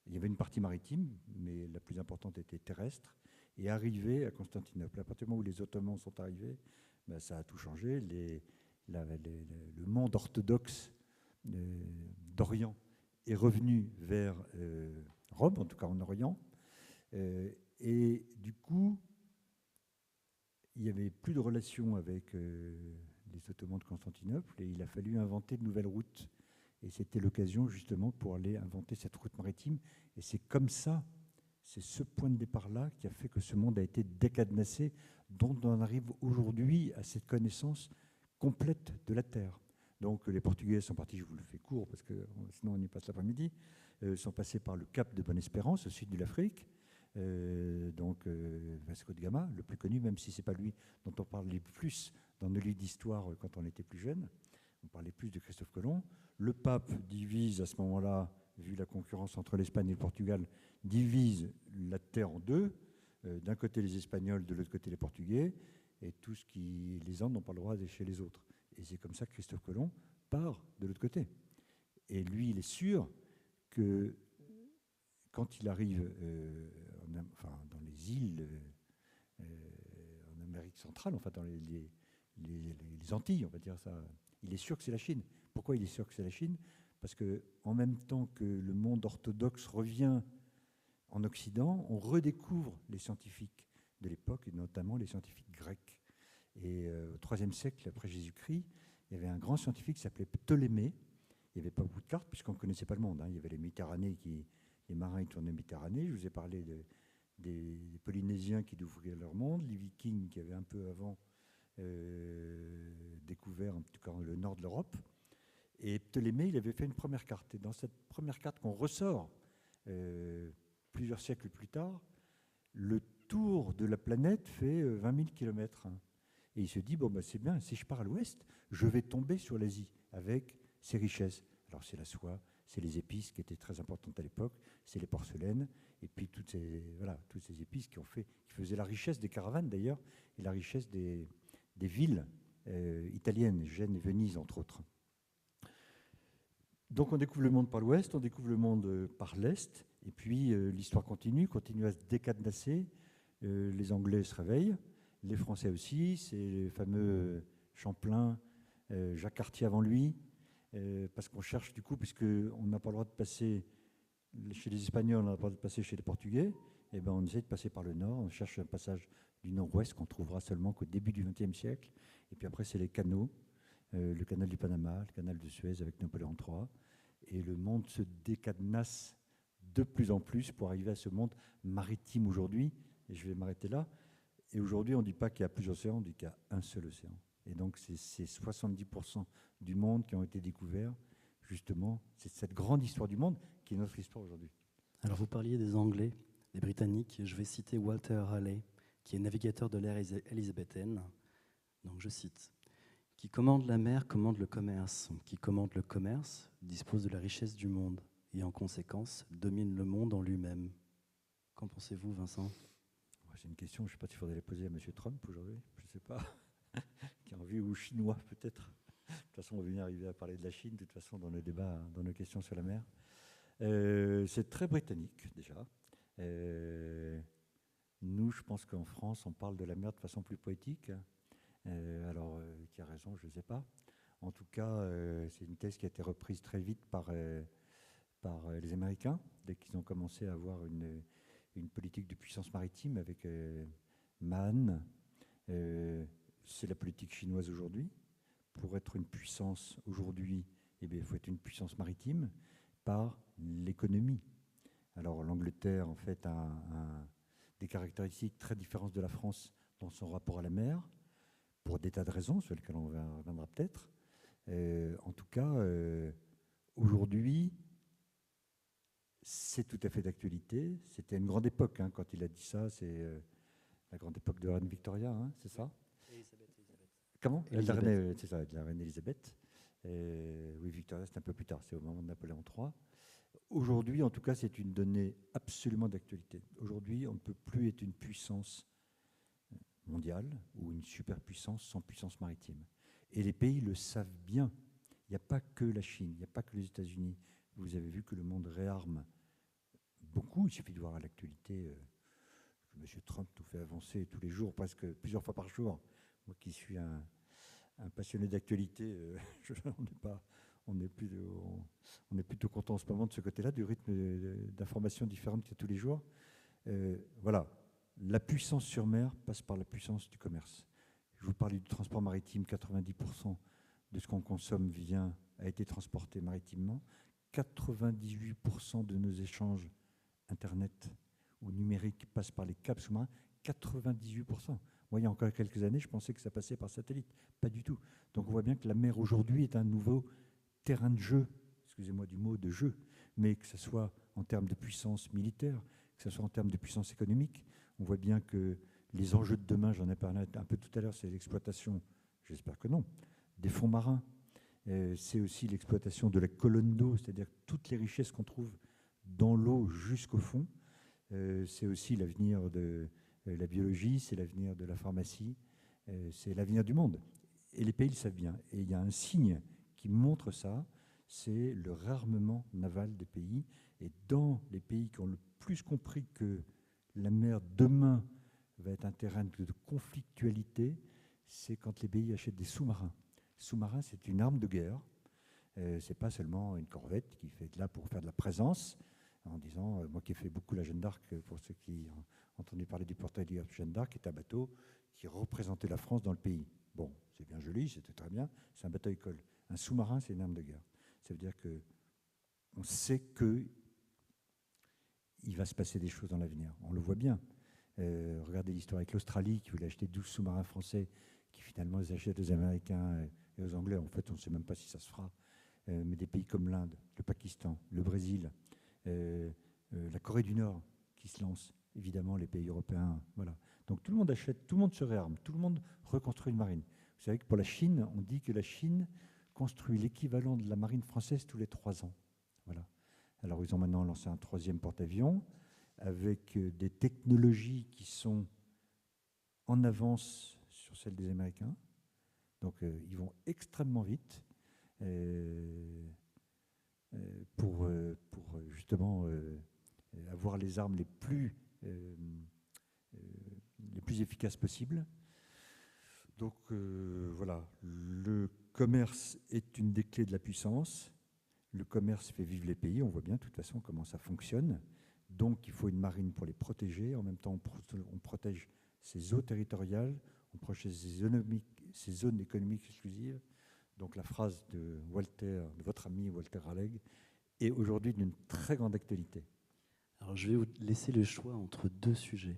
il y avait une partie maritime, mais la plus importante était terrestre, et arrivait à Constantinople. À partir du moment où les Ottomans sont arrivés, ben, ça a tout changé. Le monde orthodoxe d'Orient est revenu vers Rome, en tout cas en Orient, et du coup, il n'y avait plus de relation avec les Ottomans de Constantinople, et il a fallu inventer de nouvelles routes. Et c'était l'occasion justement pour aller inventer cette route maritime. Et c'est comme ça, c'est ce point de départ-là qui a fait que ce monde a été décadenassé, dont on arrive aujourd'hui à cette connaissance complète de la Terre. Donc les Portugais sont partis, je vous le fais court parce que sinon on y passe l'après-midi, sont passés par le cap de Bonne-Espérance au sud de l'Afrique. Vasco de Gama, le plus connu, même si ce n'est pas lui dont on parlait plus dans nos livres d'histoire quand on était plus jeune. On parlait plus de Christophe Colomb. Le pape divise à ce moment-là, vu la concurrence entre l'Espagne et le Portugal, divise la terre en deux. D'un côté les Espagnols, de l'autre côté les Portugais, et tout ce qui les uns n'ont pas le droit d'aller chez les autres. Et c'est comme ça que Christophe Colomb part de l'autre côté. Et lui, il est sûr que quand il arrive dans les îles en Amérique centrale, enfin dans les Antilles, on va dire ça, il est sûr que c'est la Chine. Pourquoi il est sûr que c'est la Chine ? Parce qu'en même temps que le monde orthodoxe revient en Occident, on redécouvre les scientifiques de l'époque, et notamment les scientifiques grecs. Et au IIIe siècle après Jésus-Christ, il y avait un grand scientifique qui s'appelait Ptolémée. Il n'y avait pas beaucoup de cartes puisqu'on ne connaissait pas le monde. Il y avait les Méditerranées, les marins qui tournaient en Méditerranée. Je vous ai parlé des Polynésiens qui découvraient leur monde, les Vikings qui avaient un peu avant découvert en tout cas le nord de l'Europe. Et Ptolémée, il avait fait une première carte. Et dans cette première carte qu'on ressort plusieurs siècles plus tard, le tour de la planète fait 20 000 km. Et il se dit, bon, bah, c'est bien, si je pars à l'ouest, je vais tomber sur l'Asie avec ses richesses. Alors c'est la soie, c'est les épices qui étaient très importantes à l'époque, c'est les porcelaines, et puis toutes ces épices qui faisaient la richesse des caravanes d'ailleurs, et la richesse des villes italiennes, Gênes et Venise entre autres. Donc on découvre le monde par l'ouest, on découvre le monde par l'est, et puis l'histoire continue à se décadenasser. Les Anglais se réveillent, les Français aussi, c'est le fameux Champlain, Jacques Cartier avant lui, parce qu'on cherche du coup, puisqu'on n'a pas le droit de passer chez les Espagnols, on n'a pas le droit de passer chez les Portugais, et ben on essaie de passer par le nord, on cherche un passage du nord-ouest qu'on trouvera seulement qu'au début du XXe siècle, et puis après c'est les canaux, le canal du Panama, le canal de Suez avec Napoléon III, Et le monde se décadenasse de plus en plus pour arriver à ce monde maritime aujourd'hui. Et je vais m'arrêter là. Et aujourd'hui, on ne dit pas qu'il y a plusieurs océans, on dit qu'il y a un seul océan. Et donc, c'est 70% du monde qui ont été découverts. Justement, c'est cette grande histoire du monde qui est notre histoire aujourd'hui. Alors vous parliez des Anglais, des Britanniques. Je vais citer Walter Raleigh, qui est navigateur de l'ère élisabéthaine. Donc je cite: qui commande la mer commande le commerce. Qui commande le commerce dispose de la richesse du monde et en conséquence domine le monde en lui-même. Qu'en pensez-vous, Vincent? C'est une question, je ne sais pas s'il faudrait la poser à M. Trump aujourd'hui, je ne sais pas, qui a envie, ou chinois peut-être. De toute façon, on va venir arriver à parler de la Chine, de toute façon, dans nos débats, dans nos questions sur la mer. C'est très britannique, déjà. Nous, je pense qu'en France, on parle de la mer de façon plus poétique. Alors, qui a raison, je ne sais pas. En tout cas, c'est une thèse qui a été reprise très vite par les Américains, dès qu'ils ont commencé à avoir une politique de puissance maritime avec Mahan. C'est la politique chinoise aujourd'hui. Pour être une puissance aujourd'hui, eh bien, il faut être une puissance maritime par l'économie. Alors l'Angleterre, en fait, a des caractéristiques très différentes de la France dans son rapport à la mer, pour des tas de raisons, sur lesquelles on reviendra peut-être. En tout cas, aujourd'hui, c'est tout à fait d'actualité. C'était une grande époque, hein, quand il a dit ça. C'est la grande époque de la reine Victoria, hein, c'est ça? Elisabeth. Comment? Elisabeth. C'est ça, de la reine Elisabeth. Oui, Victoria, c'est un peu plus tard, c'est au moment de Napoléon III. Aujourd'hui, en tout cas, c'est une donnée absolument d'actualité. Aujourd'hui, on ne peut plus être une puissance mondiale ou une superpuissance sans puissance maritime. Et les pays le savent bien. Il n'y a pas que la Chine, il n'y a pas que les États-Unis. Vous avez vu que le monde réarme beaucoup. Il suffit de voir à l'actualité que M. Trump nous fait avancer tous les jours, presque plusieurs fois par jour. Moi qui suis un passionné d'actualité, on est plutôt content en ce moment de ce côté-là, du rythme d'informations différentes qu'il y a tous les jours. Voilà, la puissance sur mer passe par la puissance du commerce. Je vous parlais du transport maritime, 90% de ce qu'on consomme a été transporté maritimement. 98% de nos échanges Internet ou numériques passent par les câbles sous-marins. 98%. Moi, il y a encore quelques années, je pensais que ça passait par satellite. Pas du tout. Donc on voit bien que la mer aujourd'hui est un nouveau terrain de jeu, excusez-moi du mot de jeu, mais que ce soit en termes de puissance militaire, que ce soit en termes de puissance économique. On voit bien que les enjeux de demain, j'en ai parlé un peu tout à l'heure, c'est l'exploitation, j'espère que non, des fonds marins. C'est aussi l'exploitation de la colonne d'eau, c'est-à-dire toutes les richesses qu'on trouve dans l'eau jusqu'au fond. C'est aussi l'avenir de la biologie, c'est l'avenir de la pharmacie, c'est l'avenir du monde. Et les pays le savent bien. Et il y a un signe qui montre ça, c'est le réarmement naval des pays. Et dans les pays qui ont le plus compris que la mer demain va être un terrain de conflictualité, c'est quand les pays achètent des sous-marins. Sous-marin, c'est une arme de guerre. C'est pas seulement une corvette qui fait là pour faire de la présence, en disant, moi qui ai fait beaucoup la Jeanne d'Arc, pour ceux qui ont entendu parler du portail de Jeanne d'Arc, qui est un bateau qui représentait la France dans le pays. Bon, c'est bien joli, c'était très bien, c'est un bateau-école. Un sous-marin, c'est une arme de guerre. Ça veut dire qu'on sait qu'il va se passer des choses dans l'avenir. On le voit bien. Regardez l'histoire avec l'Australie, qui voulait acheter 12 sous-marins français, qui finalement les achètent aux Américains et aux Anglais. En fait, on ne sait même pas si ça se fera. Mais des pays comme l'Inde, le Pakistan, le Brésil, la Corée du Nord qui se lance, évidemment les pays européens. Voilà. Donc tout le monde achète, tout le monde se réarme, tout le monde reconstruit une marine. Vous savez que pour la Chine, on dit que la Chine construit l'équivalent de la marine française tous les 3 ans. Voilà. Alors ils ont maintenant lancé un 3e porte-avions avec des technologies qui sont en avance sur celles des Américains. Donc ils vont extrêmement vite pour justement avoir les armes les plus efficaces possibles. Donc voilà, le commerce est une des clés de la puissance. Le commerce fait vivre les pays, on voit bien de toute façon comment ça fonctionne. Donc il faut une marine pour les protéger. En même temps, on protège ses eaux territoriales, on protège ses zones économiques exclusives. Donc la phrase de Walter, de votre ami Walter Raleigh, est aujourd'hui d'une très grande actualité. Alors, je vais vous laisser le choix entre deux sujets.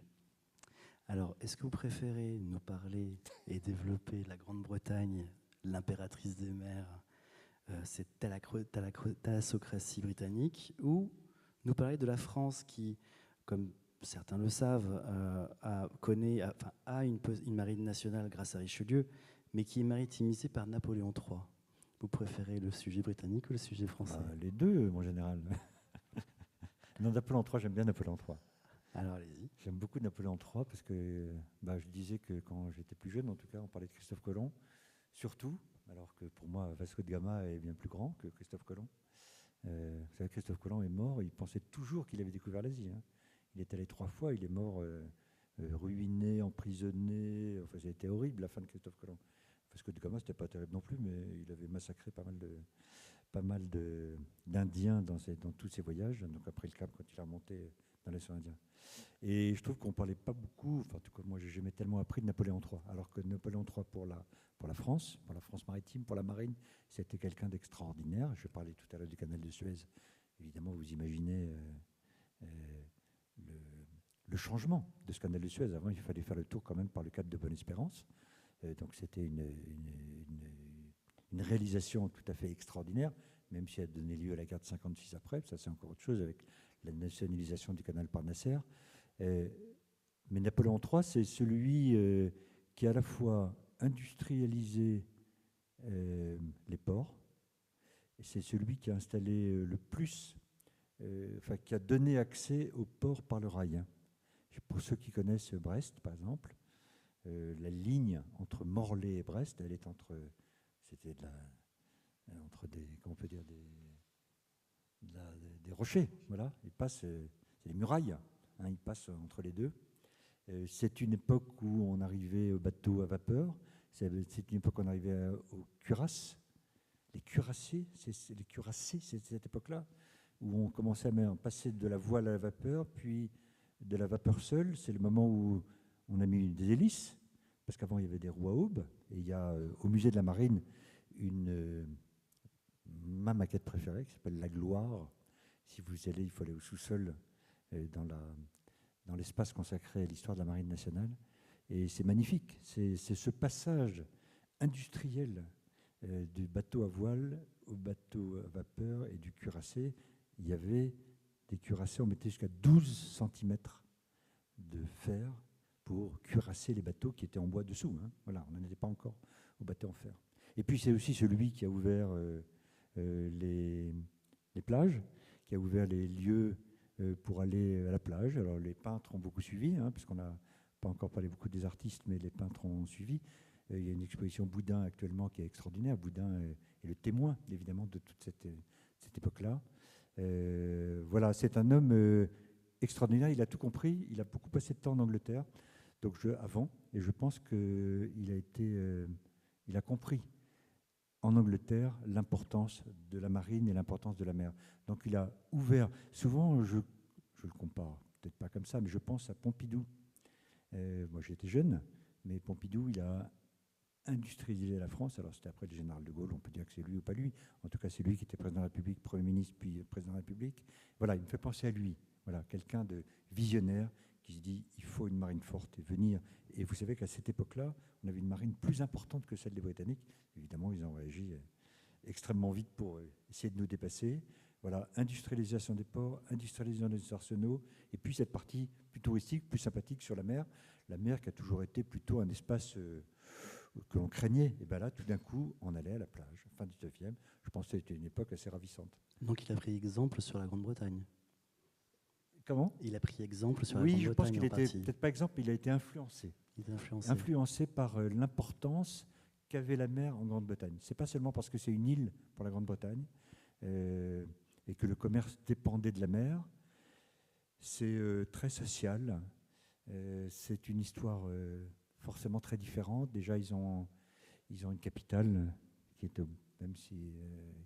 Alors, est-ce que vous préférez nous parler et développer la Grande-Bretagne, l'impératrice des mers, cette thalassocratie britannique, ou nous parler de la France qui, comme certains le savent, a une marine nationale grâce à Richelieu, mais qui est maritimisée par Napoléon III. Vous préférez le sujet britannique ou le sujet français? Les deux, mon général. Non, Napoléon III, j'aime bien Napoléon III. Alors, allez-y. J'aime beaucoup Napoléon III parce que je disais que quand j'étais plus jeune, en tout cas, on parlait de Christophe Colomb, surtout, alors que pour moi, Vasco de Gama est bien plus grand que Christophe Colomb. Vous savez, Christophe Colomb est mort, il pensait toujours qu'il avait découvert l'Asie. Hein. Il est allé 3 fois, il est mort ruiné, emprisonné. Enfin, ça a été horrible, la fin de Christophe Colomb. Vasco de Gama, c'était pas terrible non plus, mais il avait massacré pas mal d'Indiens dans tous ses voyages. Donc après le Cap, quand il est remonté dans l'océan Indien. Et je trouve qu'on ne parlait pas beaucoup, enfin, en tout cas moi j'ai jamais tellement appris de Napoléon III, alors que Napoléon III pour la France maritime, pour la marine, c'était quelqu'un d'extraordinaire. Je parlais tout à l'heure du canal de Suez. Évidemment, vous imaginez le changement de ce canal de Suez. Avant, il fallait faire le tour quand même par le cap de Bonne-Espérance. Donc c'était une réalisation tout à fait extraordinaire, même si elle a donné lieu à la guerre de 56 après. Ça, c'est encore autre chose avec la nationalisation du canal par Nasser. Mais Napoléon III, c'est celui qui a à la fois industrialisé les ports, et c'est celui qui a installé le plus, qui a donné accès aux ports par le rail. Hein. Pour ceux qui connaissent Brest, par exemple, la ligne entre Morlaix et Brest, elle est entre des, comment on peut dire, des rochers. Voilà, c'est des murailles. Hein, il passe entre les deux. C'est une époque où on arrivait au bateau à vapeur. C'est une époque où on arrivait aux cuirasses. Les cuirassés, c'est cette époque-là où on commençait à passer de la voile à la vapeur, puis de la vapeur seule. C'est le moment où on a mis des hélices, parce qu'avant il y avait des roues à aubes. Et il y a au musée de la Marine ma maquette préférée qui s'appelle La Gloire. Si vous allez, il faut aller au sous-sol dans l'espace consacré à l'histoire de la Marine nationale. Et c'est magnifique. C'est ce passage industriel du bateau à voile au bateau à vapeur et du cuirassé. Il y avait des cuirassés, on mettait jusqu'à 12 cm de fer pour cuirasser les bateaux qui étaient en bois dessous. Hein. Voilà, on n'en était pas encore au bateau en fer. Et puis c'est aussi celui qui a ouvert les plages, qui a ouvert les lieux pour aller à la plage. Alors les peintres ont beaucoup suivi, hein, parce qu'on n'a pas encore parlé beaucoup des artistes, mais les peintres ont suivi. Il y a une exposition Boudin actuellement qui est extraordinaire. Boudin est le témoin, évidemment, de toute cette époque-là. Voilà, c'est un homme extraordinaire. Il a tout compris. Il a beaucoup passé de temps en Angleterre, avant, et je pense qu'il a compris en Angleterre l'importance de la marine et l'importance de la mer. Donc il a ouvert. Souvent, je le compare, peut-être pas comme ça, mais je pense à Pompidou. Moi, j'étais jeune, mais Pompidou, il a industrialisé la France. Alors c'était après le général de Gaulle, on peut dire que c'est lui ou pas lui. En tout cas, c'est lui qui était président de la République, Premier ministre, puis président de la République. Voilà, il me fait penser à lui. Voilà, quelqu'un de visionnaire qui se dit il faut une marine forte et venir. Et vous savez qu'à cette époque-là, on avait une marine plus importante que celle des Britanniques. Évidemment, ils ont réagi extrêmement vite pour essayer de nous dépasser. Voilà, industrialisation des ports, industrialisation des arsenaux, et puis cette partie plus touristique, plus sympathique sur la mer qui a toujours été plutôt un espace que l'on craignait. Et bien là, tout d'un coup, on allait à la plage, fin 19e. Je pense que c'était une époque assez ravissante. Donc il a pris exemple sur la Grande-Bretagne. Comment ? Il a pris exemple sur la Oui, Grande-Bretagne. je pense qu'il était, peut-être pas exemple, il a été influencé. Il était influencé. Influencé par l'importance qu'avait la mer en Grande-Bretagne. C'est pas seulement parce que c'est une île pour la Grande-Bretagne et que le commerce dépendait de la mer. C'est très social. C'est une histoire forcément très différente. Déjà, ils ont une capitale qui est, même si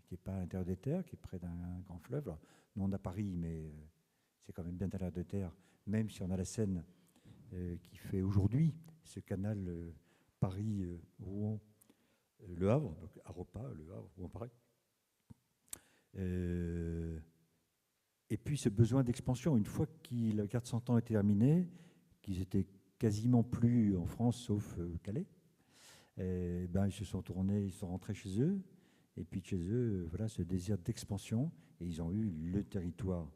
qui n'est pas à l'intérieur des terres, qui est près d'un grand fleuve. Alors, nous, on a Paris, mais c'est quand même bien à l'intérieur des terres, même si on a la Seine qui fait aujourd'hui ce canal Paris-Rouen Le Havre, donc Aropa, Le Havre, où on paraît. Et puis ce besoin d'expansion, une fois que la guerre de 100 ans est terminée, qu'ils étaient quasiment plus en France, sauf Calais, ils se sont tournés, ils sont rentrés chez eux, et puis chez eux, voilà, ce désir d'expansion, et ils ont eu le territoire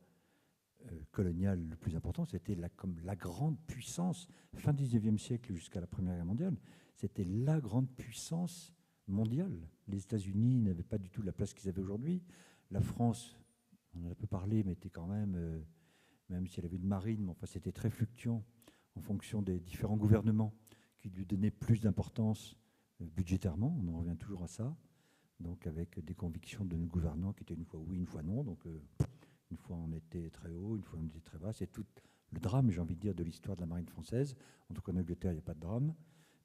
colonial le plus important, c'était comme la grande puissance, fin du XIXe siècle jusqu'à la Première Guerre mondiale, c'était la grande puissance mondiale. Les États-Unis n'avaient pas du tout la place qu'ils avaient aujourd'hui. La France, on en a peu parlé, mais était quand même, même si elle avait une marine, mais enfin, c'était très fluctuant en fonction des différents gouvernements qui lui donnaient plus d'importance budgétairement. On en revient toujours à ça. Donc avec des convictions de nos gouvernants qui étaient une fois oui, une fois non. Donc une fois on était très haut, une fois on était très bas. C'est tout le drame, j'ai envie de dire, de l'histoire de la marine française. En tout cas en Angleterre, il n'y a pas de drame.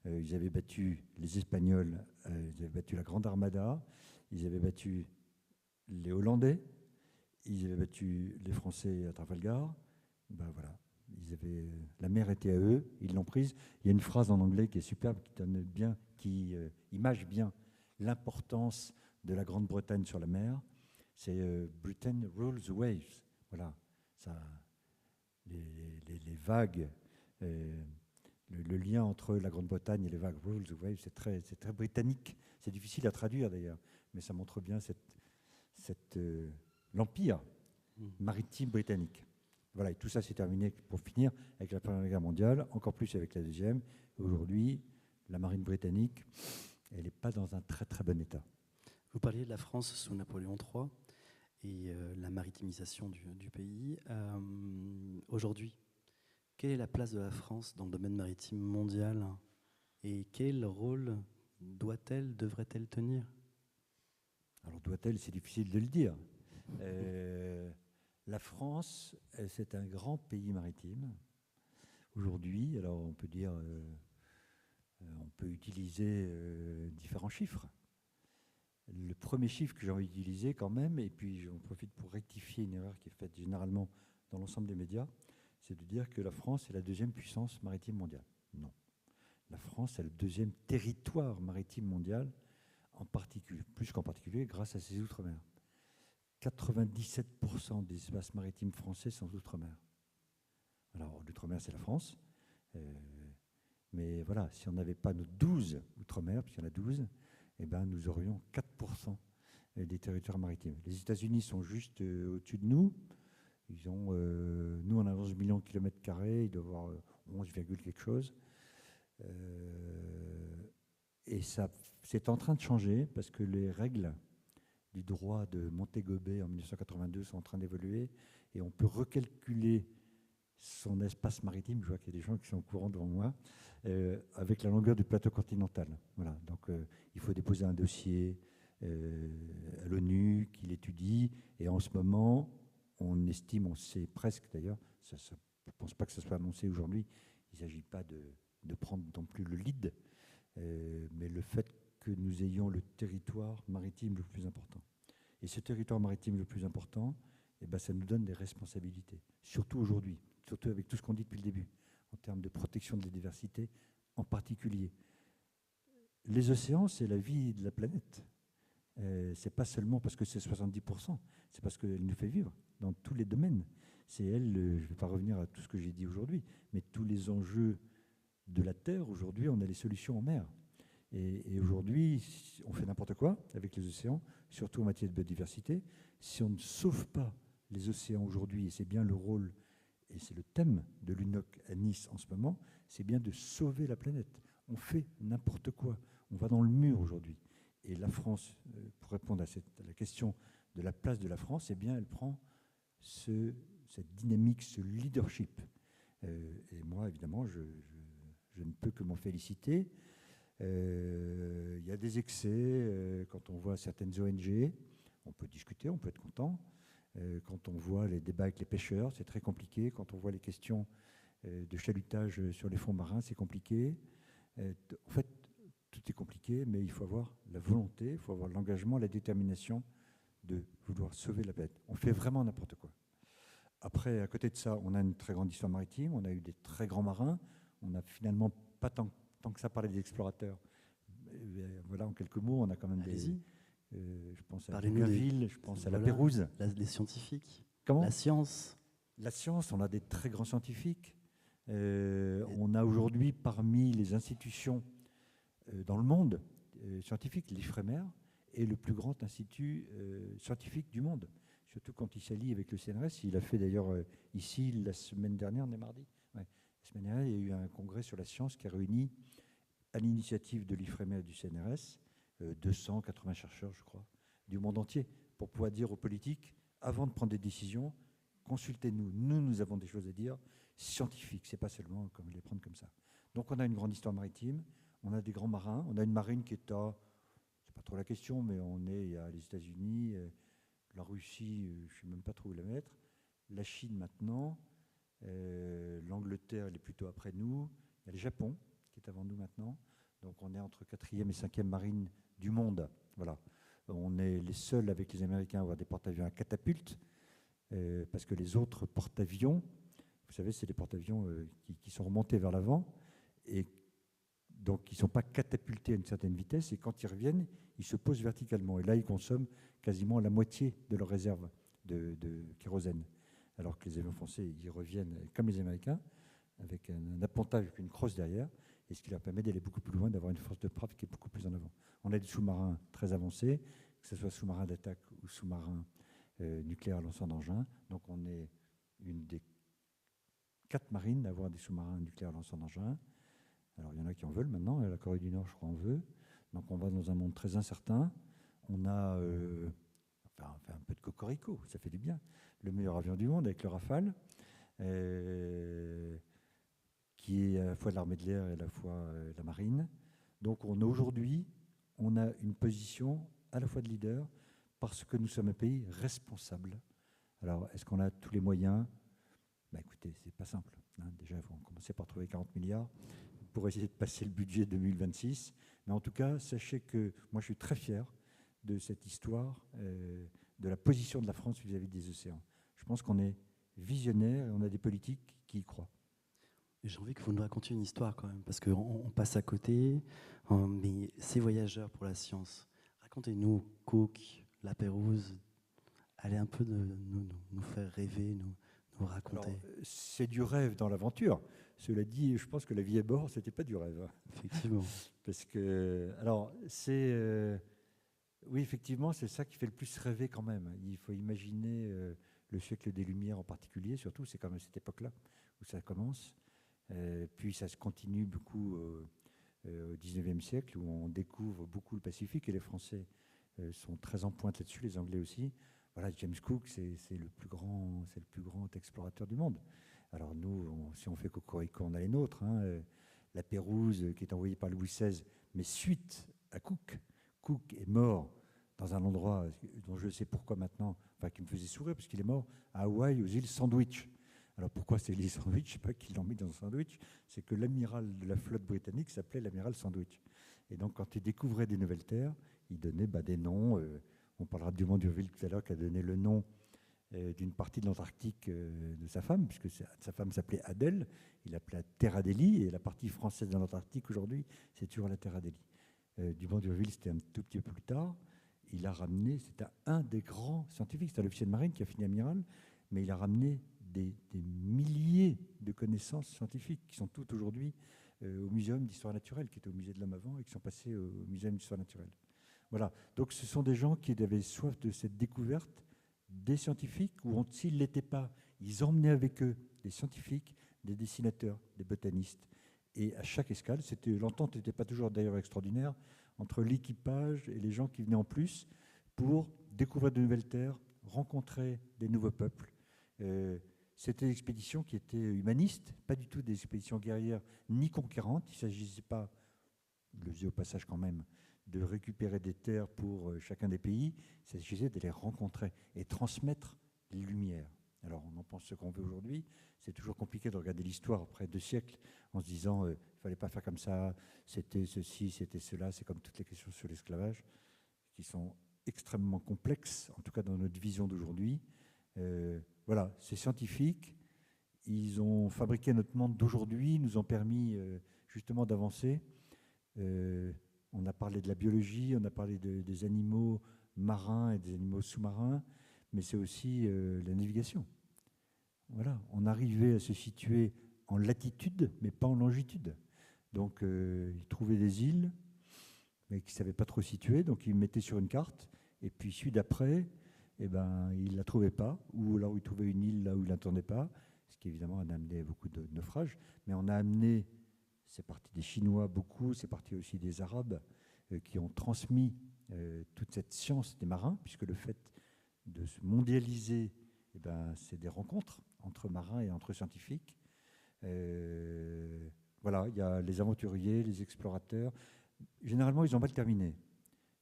Ils avaient battu les Espagnols, ils avaient battu la Grande Armada, ils avaient battu les Hollandais, ils avaient battu les Français à Trafalgar. Ben voilà, la mer était à eux, ils l'ont prise. Il y a une phrase en anglais qui est superbe, qui donne bien, qui image bien l'importance de la Grande-Bretagne sur la mer. C'est Britain rules the waves. Voilà, ça, les vagues. Le lien entre la Grande-Bretagne et les vagues rules the waves, c'est très britannique. C'est difficile à traduire d'ailleurs, mais ça montre bien l'empire maritime britannique. Voilà, et tout ça s'est terminé, pour finir, avec la Première Guerre mondiale, encore plus avec la Deuxième. Aujourd'hui, la marine britannique, elle n'est pas dans un très très bon état. Vous parliez de la France sous Napoléon III et la maritimisation du pays. Aujourd'hui, quelle est la place de la France dans le domaine maritime mondial et quel rôle devrait-elle tenir? Alors doit-elle, c'est difficile de le dire. La France, c'est un grand pays maritime. Aujourd'hui, alors on peut dire, on peut utiliser différents chiffres. Le premier chiffre que j'ai envie d'utiliser quand même, et puis j'en profite pour rectifier une erreur qui est faite généralement dans l'ensemble des médias, c'est de dire que la France est la deuxième puissance maritime mondiale. Non. La France est le deuxième territoire maritime mondial, en particulier, plus qu'en particulier, grâce à ses outre-mer. 97% des espaces maritimes français sont outre-mer. Alors, l'outre-mer, c'est la France. Mais voilà, si on n'avait pas nos 12 outre-mer, puisqu'il y en a 12, eh ben, nous aurions 4% des territoires maritimes. Les États-Unis sont juste au-dessus de nous. Ils ont, nous, on a 11 millions de kilomètres carrés, ils doivent avoir 11, quelque chose. Et ça, c'est en train de changer parce que les règles du droit de Montego Bay en 1982 sont en train d'évoluer et on peut recalculer son espace maritime. Je vois qu'il y a des gens qui sont au courant devant moi, avec la longueur du plateau continental. Voilà, donc il faut déposer un dossier à l'ONU qui l'étudie et en ce moment, on estime, on sait presque d'ailleurs, je ne pense pas que ça soit annoncé aujourd'hui, il ne s'agit pas de prendre non plus le lead, mais le fait que nous ayons le territoire maritime le plus important. Et ce territoire maritime le plus important, eh ben, ça nous donne des responsabilités, surtout aujourd'hui, surtout avec tout ce qu'on dit depuis le début, en termes de protection de la diversité en particulier. Les océans, c'est la vie de la planète. C'est pas seulement parce que c'est 70%, c'est parce qu'elle nous fait vivre dans tous les domaines. C'est elle, je ne vais pas revenir à tout ce que j'ai dit aujourd'hui, mais tous les enjeux de la Terre, aujourd'hui, on a les solutions en mer. Et aujourd'hui, on fait n'importe quoi avec les océans, surtout en matière de biodiversité. Si on ne sauve pas les océans aujourd'hui, et c'est bien le rôle, et c'est le thème de l'UNOC à Nice en ce moment, c'est bien de sauver la planète. On fait n'importe quoi. On va dans le mur aujourd'hui. Et la France, pour répondre à la question de la place de la France, eh bien, elle prend cette dynamique, ce leadership. Et moi, évidemment, je ne peux que m'en féliciter. Il y a des excès quand on voit certaines ONG. On peut discuter, on peut être content. Quand on voit les débats avec les pêcheurs, c'est très compliqué. Quand on voit les questions de chalutage sur les fonds marins, c'est compliqué. En fait, tout est compliqué, mais il faut avoir la volonté, il faut avoir l'engagement, la détermination de vouloir sauver la planète. On fait vraiment n'importe quoi. Après, à côté de ça, on a une très grande histoire maritime, on a eu des très grands marins, on n'a finalement pas tant que ça parlé des explorateurs. voilà, en quelques mots, on a quand même Allez-y. je pense à Parlez-nous Bougainville, je pense à la voilà, Pérouse. les scientifiques, Comment? la science. La science, on a des très grands scientifiques. On a aujourd'hui parmi les institutions dans le monde scientifique, l'IFREMER est le plus grand institut scientifique du monde, surtout quand il s'allie avec le CNRS. Il a fait d'ailleurs ici la semaine dernière, on est mardi. Ouais. La semaine dernière, il y a eu un congrès sur la science qui a réuni, à l'initiative de l'IFREMER et du CNRS, 280 chercheurs, je crois, du monde entier, pour pouvoir dire aux politiques, avant de prendre des décisions, consultez-nous. Nous avons des choses à dire scientifiques, c'est pas seulement comme les prendre comme ça. Donc on a une grande histoire maritime, on a des grands marins, on a une marine qui est à, c'est pas trop la question, mais il y a les États-Unis, la Russie, je ne sais même pas trop où la mettre, la Chine maintenant, l'Angleterre, elle est plutôt après nous, il y a le Japon qui est avant nous maintenant, donc on est entre 4e et 5e marine du monde. Voilà. On est les seuls avec les Américains à avoir des porte-avions à catapulte, parce que les autres porte-avions, vous savez, c'est des porte-avions qui sont remontés vers l'avant, et donc ils ne sont pas catapultés à une certaine vitesse, et quand ils reviennent, ils se posent verticalement. Et là, ils consomment quasiment la moitié de leur réserve de kérosène. Alors que les avions français, ils reviennent comme les Américains, avec un appontage et une crosse derrière, et ce qui leur permet d'aller beaucoup plus loin, d'avoir une force de frappe qui est beaucoup plus en avant. On a des sous-marins très avancés, que ce soit sous-marins d'attaque ou sous-marins nucléaires lançant d'engins. Donc on est une des 4 marines à avoir des sous-marins nucléaires lançant d'engins. Alors il y en a qui en veulent maintenant, la Corée du Nord, je crois, en veut. Donc on va dans un monde très incertain. On a fait un peu de cocorico, ça fait du bien. Le meilleur avion du monde avec le Rafale, qui est à la fois de l'armée de l'air et à la fois la marine. Donc aujourd'hui, on a une position à la fois de leader parce que nous sommes un pays responsable. Alors, est-ce qu'on a tous les moyens? Écoutez, c'est pas simple. Hein. Déjà, il faut commencer par trouver 40 milliards pour essayer de passer le budget 2026. Mais en tout cas, sachez que moi, je suis très fier de cette histoire, de la position de la France vis-à-vis des océans. Je pense qu'on est visionnaire et on a des politiques qui y croient. J'ai envie que vous nous racontiez une histoire quand même, parce qu'on passe à côté, mais ces voyageurs pour la science, racontez-nous, Cook, la Pérouse, allez un peu nous faire rêver, nous raconter. Alors, c'est du rêve dans l'aventure. Cela dit, je pense que la vie à bord, c'était pas du rêve. Effectivement. Parce que, alors, c'est, oui, effectivement, c'est ça qui fait le plus rêver quand même. Il faut imaginer le siècle des Lumières en particulier, surtout, c'est quand même cette époque-là où ça commence. Puis ça se continue beaucoup au XIXe siècle, où on découvre beaucoup le Pacifique, et les Français sont très en pointe là-dessus, les Anglais aussi. Voilà, James Cook, c'est le plus grand explorateur du monde. Alors nous, si on fait Cocorico, on a les nôtres. Hein, la Pérouse, qui est envoyée par Louis XVI, mais suite à Cook. Cook est mort dans un endroit dont je sais pourquoi maintenant, enfin qui me faisait sourire, parce qu'il est mort à Hawaï, aux îles Sandwich. Alors pourquoi c'est l'île Sandwich? Je ne sais pas qui l'ont mis dans un sandwich. C'est que l'amiral de la flotte britannique s'appelait l'amiral Sandwich. Et donc quand il découvrait des nouvelles terres, il donnait des noms. On parlera du Dumont d'Urville tout à l'heure, qui a donné le nom d'une partie de l'Antarctique de sa femme, puisque sa femme s'appelait Adèle. Il l'appelait la Terre Adélie, et la partie française de l'Antarctique aujourd'hui, c'est toujours la Terre Adélie. Dumont d'Urville, c'était un tout petit peu plus tard. Il a ramené, c'était un des grands scientifiques, c'était un officier de marine qui a fini amiral, mais il a ramené des milliers de connaissances scientifiques qui sont toutes aujourd'hui au Muséum d'histoire naturelle, qui était au musée de l'homme avant et qui sont passées au Muséum d'histoire naturelle. Voilà. Donc ce sont des gens qui avaient soif de cette découverte, des scientifiques, ou s'ils ne l'étaient pas, ils emmenaient avec eux des scientifiques, des dessinateurs, des botanistes. Et à chaque escale, l'entente n'était pas toujours d'ailleurs extraordinaire entre l'équipage et les gens qui venaient en plus pour découvrir de nouvelles terres, rencontrer des nouveaux peuples. C'était des expéditions qui étaient humanistes, pas du tout des expéditions guerrières ni conquérantes. Il ne s'agissait pas, je le dis au passage quand même, de récupérer des terres pour chacun des pays. Il s'agissait de les rencontrer et transmettre les lumières. Alors on en pense ce qu'on veut aujourd'hui. C'est toujours compliqué de regarder l'histoire après 2 siècles en se disant il ne fallait pas faire comme ça, c'était ceci, c'était cela. C'est comme toutes les questions sur l'esclavage qui sont extrêmement complexes, en tout cas dans notre vision d'aujourd'hui. Voilà, c'est scientifique. Ils ont fabriqué notre monde d'aujourd'hui, nous ont permis justement d'avancer. On a parlé de la biologie, on a parlé des animaux marins et des animaux sous-marins, mais c'est aussi la navigation. Voilà, on arrivait à se situer en latitude, mais pas en longitude. Donc, ils trouvaient des îles, mais qui ne savaient pas trop situer, donc ils mettaient sur une carte, et puis celui d'après, eh ben, il ne la trouvait pas, ou alors il trouvait une île là où il n'entendait pas, ce qui évidemment a amené beaucoup de naufrages, mais on a amené, c'est parti des Chinois beaucoup, c'est parti aussi des Arabes, qui ont transmis toute cette science des marins, puisque le fait de se mondialiser, eh ben, c'est des rencontres entre marins et entre scientifiques. Voilà, il y a les aventuriers, les explorateurs. Généralement, ils n'ont pas terminé.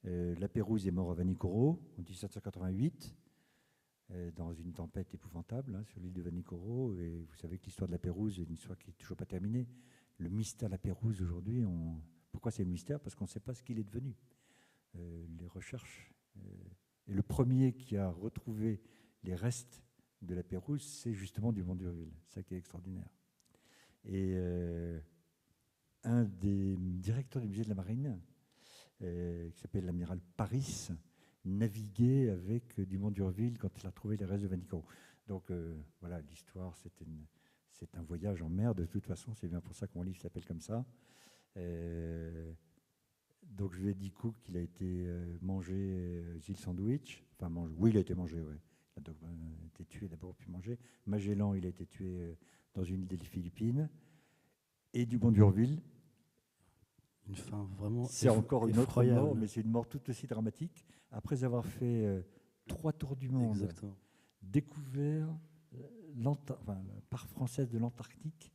La Pérouse est mort à Vanikoro en 1788, dans une tempête épouvantable sur l'île de Vanikoro. Et vous savez que l'histoire de la Pérouse est une histoire qui n'est toujours pas terminée. Le mystère de la Pérouse aujourd'hui, pourquoi c'est le mystère? Parce qu'on ne sait pas ce qu'il est devenu. Les recherches. Et le premier qui a retrouvé les restes de la Pérouse, c'est justement Dumont d'Urville. C'est ça qui est extraordinaire. Et un des directeurs du musée de la Marine, qui s'appelle l'amiral Paris, naviguait avec Dumont d'Urville quand il a retrouvé les restes de Vanikoro. Donc voilà, l'histoire, c'est un voyage en mer de toute façon, c'est bien pour ça que mon livre s'appelle comme ça. Donc je lui ai dit Cook qu'il a été mangé Gilles Sandwich, enfin mangé, oui il a été mangé, oui. Il a été tué d'abord puis mangé. Magellan, il a été tué dans une île des Philippines. Et Dumont d'Urville, Une fin vraiment c'est encore une autre effroyable. mort, mais c'est une mort tout aussi dramatique. Après avoir fait 3 tours du monde, Exactement. découvert la part française de l'Antarctique,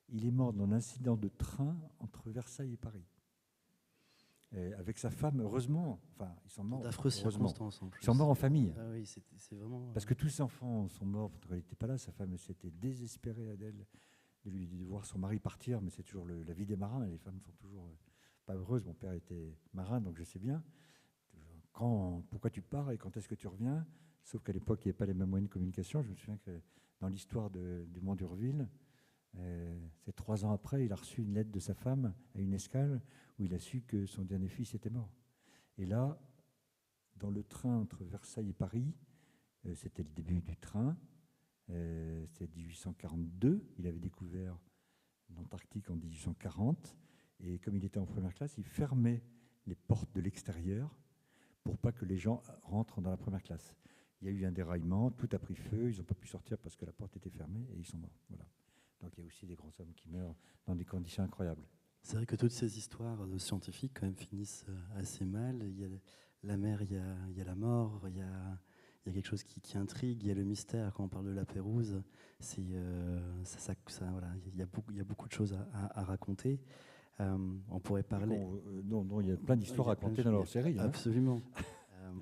il est mort dans un incident de train entre Versailles et Paris. Avec sa femme, heureusement, enfin, ils sont morts. D'affreuses circonstances en plus. Ils sont morts en famille. Ah oui, c'est vraiment. Parce que tous ses enfants sont morts quand elle n'était pas là. Sa femme s'était désespérée d'elle, de voir son mari partir, mais c'est toujours la vie des marins, et les femmes sont toujours pas heureuses. Mon père était marin, donc je sais bien. Pourquoi tu pars et quand est-ce que tu reviens? Sauf qu'à l'époque, il n'y avait pas les mêmes moyens de communication. Je me souviens que dans l'histoire du Mont d'Urville, c'est 3 ans après, il a reçu une lettre de sa femme à une escale où il a su que son dernier fils était mort. Et là, dans le train entre Versailles et Paris, c'était le début du train, c'était 1842, il avait découvert l'Antarctique en 1840, et comme il était en première classe, il fermait les portes de l'extérieur pour pas que les gens rentrent dans la première classe. Il y a eu un déraillement, tout a pris feu, ils n'ont pas pu sortir parce que la porte était fermée et ils sont morts. Voilà. Donc il y a aussi des grands hommes qui meurent dans des conditions incroyables. C'est vrai que toutes ces histoires de scientifiques quand même finissent assez mal. Il y a la mer, il y a la mort, il y a quelque chose qui intrigue, il y a le mystère. Quand on parle de la Pérouse, voilà, il y a beaucoup de choses à raconter. On pourrait parler. Non, il y a plein d'histoires à raconter dans leur série. Absolument.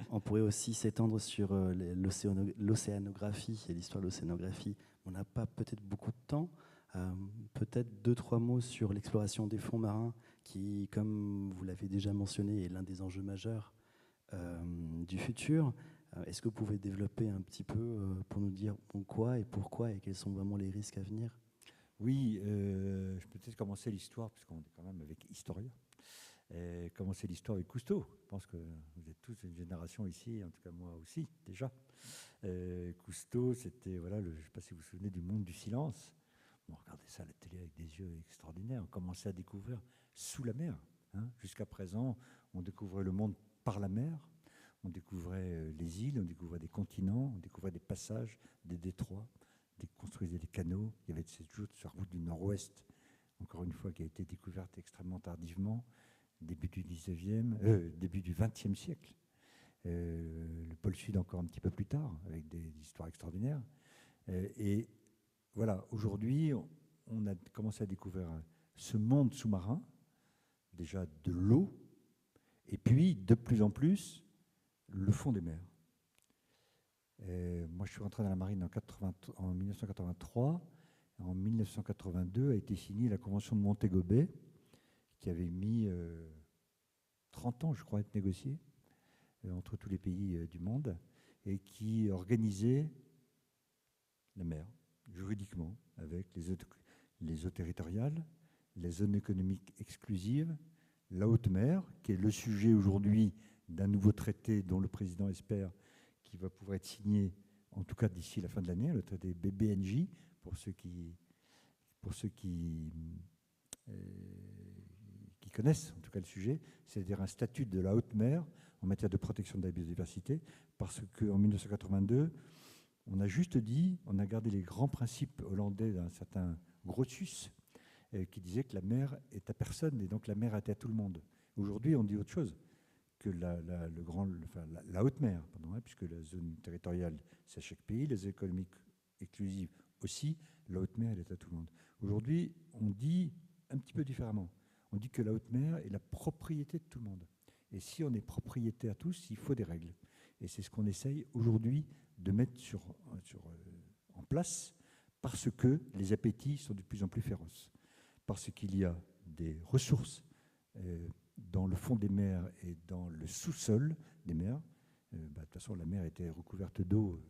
On pourrait aussi s'étendre sur l'océanographie et l'histoire de l'océanographie. On n'a pas peut-être beaucoup de temps. Peut-être 2-3 mots sur l'exploration des fonds marins, qui, comme vous l'avez déjà mentionné, est l'un des enjeux majeurs du futur. Est-ce que vous pouvez développer un petit peu pour nous dire quoi et pourquoi et quels sont vraiment les risques à venir? Oui, je peux peut-être commencer l'histoire, puisqu'on est quand même avec Historia. Commencer l'histoire avec Cousteau. Je pense que vous êtes tous une génération ici, en tout cas moi aussi, déjà. Cousteau, c'était, voilà, je ne sais pas si vous vous souvenez du monde du silence. On regardait ça à la télé avec des yeux extraordinaires. On commençait à découvrir sous la mer. Jusqu'à présent, on découvrait le monde par la mer. On découvrait les îles, on découvrait des continents, on découvrait des passages, des détroits, on construisait des canaux. Il y avait cette route du nord-ouest, encore une fois, qui a été découverte extrêmement tardivement, début du 20e siècle. Le pôle Sud encore un petit peu plus tard, avec des histoires extraordinaires. Et voilà, aujourd'hui, on a commencé à découvrir ce monde sous-marin, déjà de l'eau, et puis de plus en plus, le fond des mers. Moi, je suis rentré dans la marine en 1983. En 1982 a été signée la Convention de Montego Bay, qui avait mis 30 ans, je crois, à être négociée entre tous les pays du monde, et qui organisait la mer, juridiquement, avec les eaux territoriales, les zones économiques exclusives, la haute mer, qui est le sujet aujourd'hui d'un nouveau traité dont le président espère qu'il va pouvoir être signé, en tout cas d'ici la fin de l'année, le traité BBNJ, pour ceux qui connaissent en tout cas le sujet, c'est-à-dire un statut de la haute mer en matière de protection de la biodiversité, parce qu'en 1982, on a juste dit, on a gardé les grands principes hollandais d'un certain Grotius, qui disait que la mer est à personne, et donc la mer est à tout le monde. Aujourd'hui, on dit autre chose, que la haute mer, pardon, puisque la zone territoriale, c'est à chaque pays, les zones économiques exclusives aussi, la haute mer, elle est à tout le monde. Aujourd'hui, on dit un petit peu différemment. On dit que la haute mer est la propriété de tout le monde. Et si on est propriété à tous, il faut des règles. Et c'est ce qu'on essaye aujourd'hui de mettre en place, parce que les appétits sont de plus en plus féroces. Parce qu'il y a des ressources dans le fond des mers et dans le sous-sol des mers. De toute façon, la mer était recouverte d'eau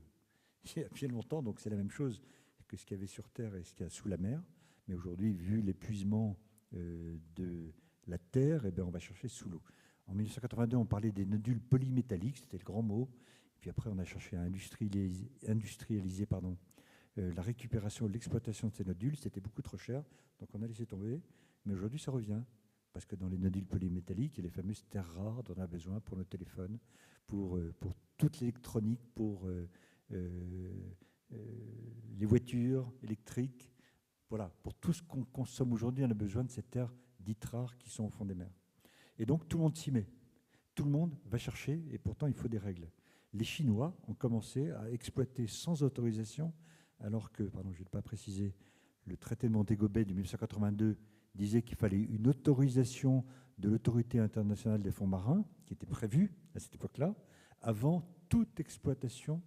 il y a bien longtemps, donc c'est la même chose que ce qu'il y avait sur Terre et ce qu'il y a sous la mer. Mais aujourd'hui, vu l'épuisement de la Terre, on va chercher sous l'eau. En 1982, on parlait des nodules polymétalliques, c'était le grand mot. Et puis après, on a cherché à industrialiser la récupération, l'exploitation de ces nodules. C'était beaucoup trop cher, donc on a laissé tomber. Mais aujourd'hui, ça revient. Parce que dans les nodules polymétalliques, il y a les fameuses terres rares dont on a besoin pour nos téléphones, pour toute l'électronique, pour les voitures électriques. Voilà, pour tout ce qu'on consomme aujourd'hui, on a besoin de ces terres dites rares qui sont au fond des mers. Et donc, tout le monde s'y met. Tout le monde va chercher, et pourtant, il faut des règles. Les Chinois ont commencé à exploiter sans autorisation, alors que, pardon, je ne vais pas préciser, le traité de Montego Bay de 1982 disait qu'il fallait une autorisation de l'autorité internationale des fonds marins, qui était prévue à cette époque-là, avant toute exploitation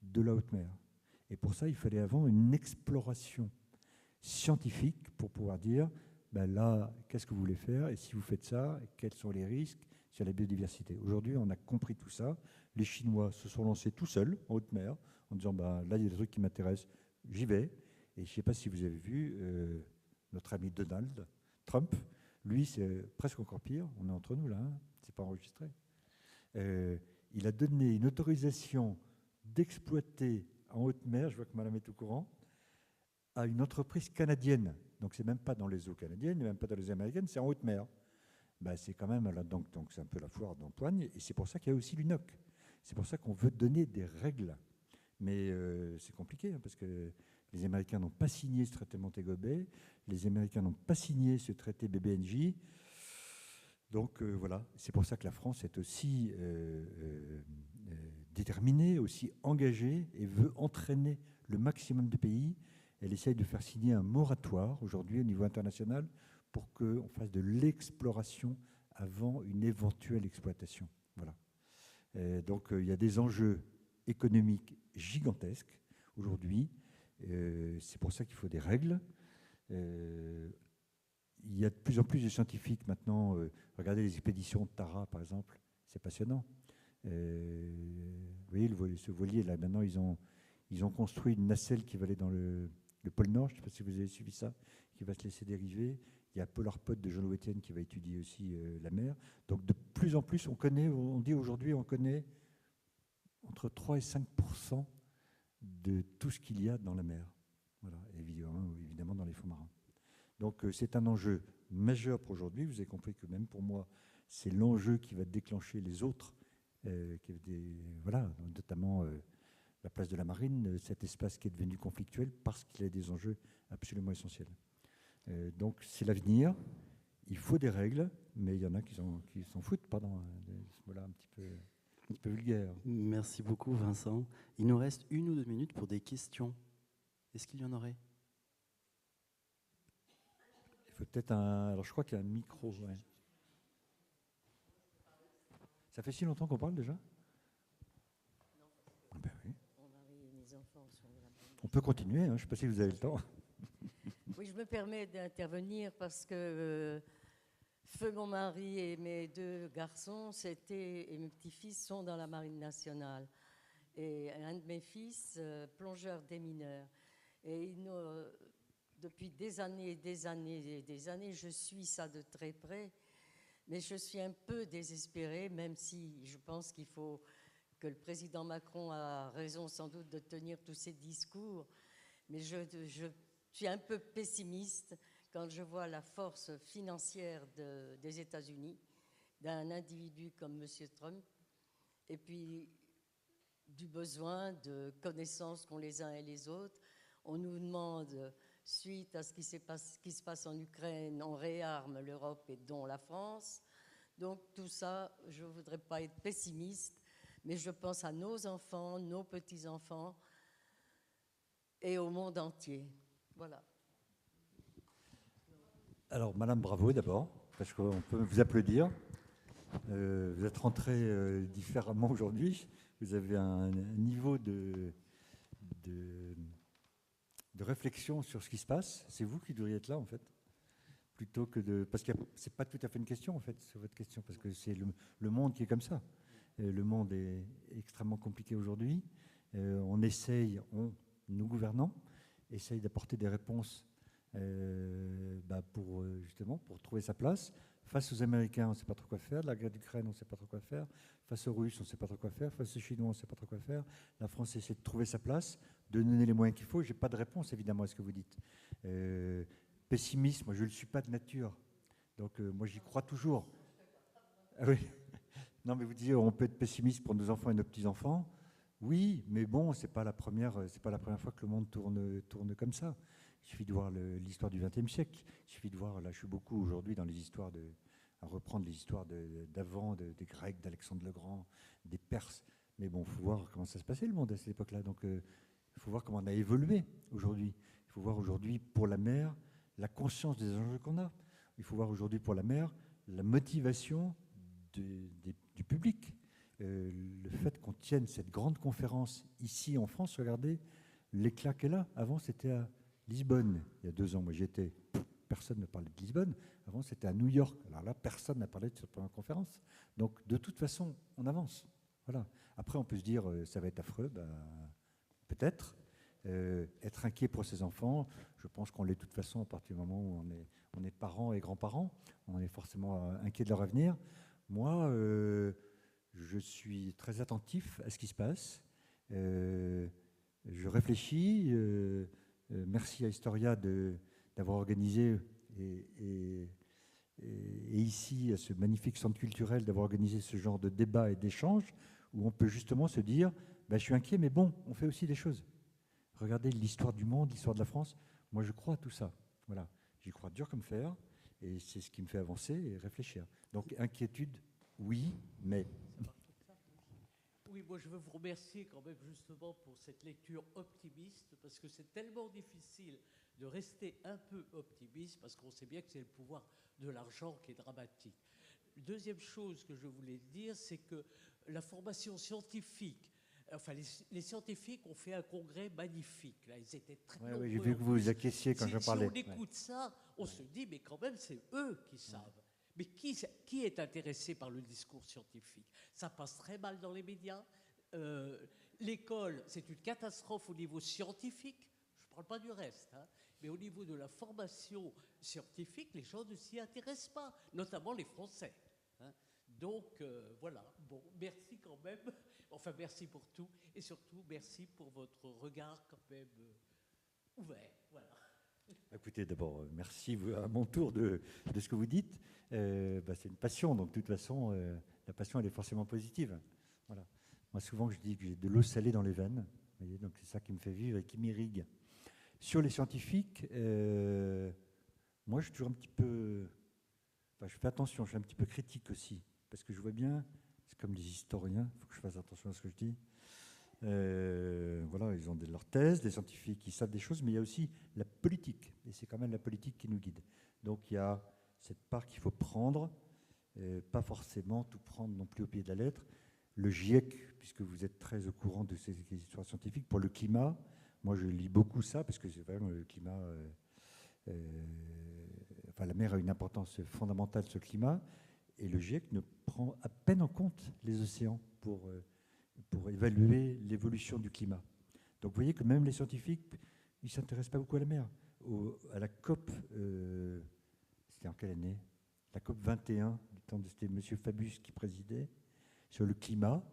de la haute mer. Et pour ça, il fallait avant une exploration scientifique pour pouvoir dire, là, qu'est-ce que vous voulez faire, et si vous faites ça, quels sont les risques sur la biodiversité. Aujourd'hui, on a compris tout ça. Les Chinois se sont lancés tout seuls en haute mer, en disant, là, il y a des trucs qui m'intéressent, j'y vais. Et je ne sais pas si vous avez vu notre ami Donald Trump, lui, c'est presque encore pire, on est entre nous là, c'est pas enregistré. Il a donné une autorisation d'exploiter en haute mer, je vois que madame est au courant, à une entreprise canadienne. Donc c'est même pas dans les eaux canadiennes, même pas dans les eaux américaines, c'est en haute mer. C'est quand même là, donc c'est un peu la foire d'empoigne, et c'est pour ça qu'il y a aussi l'UNOC. C'est pour ça qu'on veut donner des règles. Mais c'est compliqué, parce que les Américains n'ont pas signé ce traité Montego Bay, les Américains n'ont pas signé ce traité BBNJ. Donc voilà, c'est pour ça que la France est aussi déterminée, aussi engagée, et veut entraîner le maximum de pays. Elle essaye de faire signer un moratoire aujourd'hui au niveau international pour qu'on fasse de l'exploration avant une éventuelle exploitation. Voilà. Donc il y a des enjeux économiques gigantesques aujourd'hui. C'est pour ça qu'il faut des règles. Il y a de plus en plus de scientifiques maintenant. Regardez les expéditions de Tara, par exemple. C'est passionnant. Vous voyez, ce voilier, là, maintenant, ils ont construit une nacelle qui va aller dans le pôle Nord. Je ne sais pas si vous avez suivi ça, qui va se laisser dériver. Il y a Polarpod de Jean-Louis Etienne qui va étudier aussi la mer. Donc, de plus en plus, on dit aujourd'hui, on connaît entre 3 et 5% de tout ce qu'il y a dans la mer. Voilà, évidemment dans les fonds marins. Donc c'est un enjeu majeur pour aujourd'hui. Vous avez compris que même pour moi, c'est l'enjeu qui va déclencher les autres, notamment la place de la marine, cet espace qui est devenu conflictuel parce qu'il y a des enjeux absolument essentiels. Donc c'est l'avenir. Il faut des règles, mais il y en a qui s'en foutent, pardon, ce mot-là un petit peu vulgaire. Merci beaucoup, Vincent. Il nous reste 1 ou 2 minutes pour des questions. Est-ce qu'il y en aurait ? Il faut peut-être alors je crois qu'il y a un micro. Ouais. Ça fait si longtemps qu'on parle déjà ? Oui. On peut continuer, je ne sais pas si vous avez le temps. Oui, je me permets d'intervenir parce que feu mon mari et mes 2 garçons et mes petits-fils sont dans la Marine nationale. Et un de mes fils, plongeur démineur. Et depuis des années, je suis ça de très près. Mais je suis un peu désespérée, même si je pense qu'il faut que le président Macron a raison sans doute de tenir tous ces discours. Mais je suis un peu pessimiste quand je vois la force financière des États-Unis, d'un individu comme M. Trump, et puis du besoin de connaissances qu'ont les uns et les autres. On nous demande, suite à ce qui se passe en Ukraine, on réarme l'Europe et dont la France. Donc tout ça, je ne voudrais pas être pessimiste, mais je pense à nos enfants, nos petits-enfants et au monde entier. Voilà. Alors, Madame, bravo d'abord, parce qu'on peut vous applaudir. Vous êtes rentrée différemment aujourd'hui. Vous avez un niveau de réflexion sur ce qui se passe. C'est vous qui devriez être là, en fait, plutôt que de... Parce que ce n'est pas tout à fait une question, en fait, sur votre question, parce que c'est le monde qui est comme ça. Le monde est extrêmement compliqué aujourd'hui. On essaye, nous gouvernants, essayent d'apporter des réponses justement pour trouver sa place. Face aux Américains, on ne sait pas trop quoi faire. La guerre d'Ukraine, on ne sait pas trop quoi faire. Face aux Russes, on ne sait pas trop quoi faire. Face aux Chinois, on ne sait pas trop quoi faire. La France essaie de trouver sa place, de donner les moyens qu'il faut. Je n'ai pas de réponse, évidemment, à ce que vous dites. Pessimisme, moi, je ne le suis pas de nature. Donc, moi, j'y crois toujours. Ah oui. Non, mais vous disiez, on peut être pessimiste pour nos enfants et nos petits-enfants. Oui, mais bon, c'est pas la première fois que le monde tourne comme ça. Il suffit de voir l'histoire du XXe siècle. Il suffit de voir, là, je suis beaucoup aujourd'hui dans les histoires à reprendre les histoires d'avant, des Grecs, d'Alexandre le Grand, des Perses. Mais bon, il faut voir comment ça se passait le monde à cette époque-là. Donc, il faut voir comment on a évolué aujourd'hui. Il faut voir aujourd'hui pour la mer la conscience des enjeux qu'on a. Il faut voir aujourd'hui pour la mer la motivation du public. Le fait qu'on tienne cette grande conférence ici en France, regardez l'éclat qu'elle a. Avant, c'était à Lisbonne. Il y a 2 ans, moi j'y étais. Personne ne parlait de Lisbonne. Avant, c'était à New York. Alors là, personne n'a parlé de cette première conférence. Donc, de toute façon, on avance. Voilà. Après, on peut se dire, ça va être affreux. Ben, peut-être. Être inquiet pour ses enfants, je pense qu'on l'est de toute façon à partir du moment où on est parents et grands-parents. On est forcément inquiet de leur avenir. Moi, je suis très attentif à ce qui se passe. Je réfléchis. Merci à Historia d'avoir organisé et ici, à ce magnifique centre culturel, d'avoir organisé ce genre de débat et d'échange où on peut justement se dire je suis inquiet, mais bon, on fait aussi des choses. Regardez l'histoire du monde, l'histoire de la France. Moi, je crois à tout ça. Voilà. J'y crois dur comme fer et c'est ce qui me fait avancer et réfléchir. Donc, inquiétude, oui, mais... Oui, moi je veux vous remercier quand même justement pour cette lecture optimiste, parce que c'est tellement difficile de rester un peu optimiste, parce qu'on sait bien que c'est le pouvoir de l'argent qui est dramatique. Deuxième chose que je voulais dire, c'est que la formation scientifique, enfin les scientifiques ont fait un congrès magnifique, là, ils étaient très nombreux. Oui, j'ai vu que vous vous acquiesciez quand je parlais. Si on écoute ça, on se dit, mais quand même c'est eux qui savent. Mais qui est intéressé par le discours scientifique? Ça passe très mal dans les médias. L'école, c'est une catastrophe au niveau scientifique. Je ne parle pas du reste. Mais au niveau de la formation scientifique, les gens ne s'y intéressent pas, notamment les Français. Donc, voilà. Bon, merci quand même. Enfin, merci pour tout. Et surtout, merci pour votre regard quand même ouvert. Voilà. Écoutez, d'abord, merci à mon tour de ce que vous dites. C'est une passion, donc de toute façon, la passion, elle est forcément positive. Voilà. Moi, souvent, je dis que j'ai de l'eau salée dans les veines. Vous voyez, donc c'est ça qui me fait vivre et qui m'irrigue. Sur les scientifiques, moi, je suis toujours un petit peu... Enfin, je fais attention, je suis un petit peu critique aussi, parce que je vois bien, c'est comme les historiens, il faut que je fasse attention à ce que je dis. Voilà, ils ont leurs thèses, des scientifiques qui savent des choses, mais il y a aussi la politique, et c'est quand même la politique qui nous guide. Donc il y a cette part qu'il faut prendre, pas forcément tout prendre non plus au pied de la lettre. Le GIEC, puisque vous êtes très au courant de ces histoires scientifiques, pour le climat, moi je lis beaucoup ça, parce que c'est vraiment le climat... Enfin, la mer a une importance fondamentale sur le climat, et le GIEC ne prend à peine en compte les océans pour évaluer l'évolution du climat. Donc vous voyez que même les scientifiques, ils ne s'intéressent pas beaucoup à la mer. À la COP, c'était en quelle année? La COP 21 c'était M. Fabius qui présidait, sur le climat.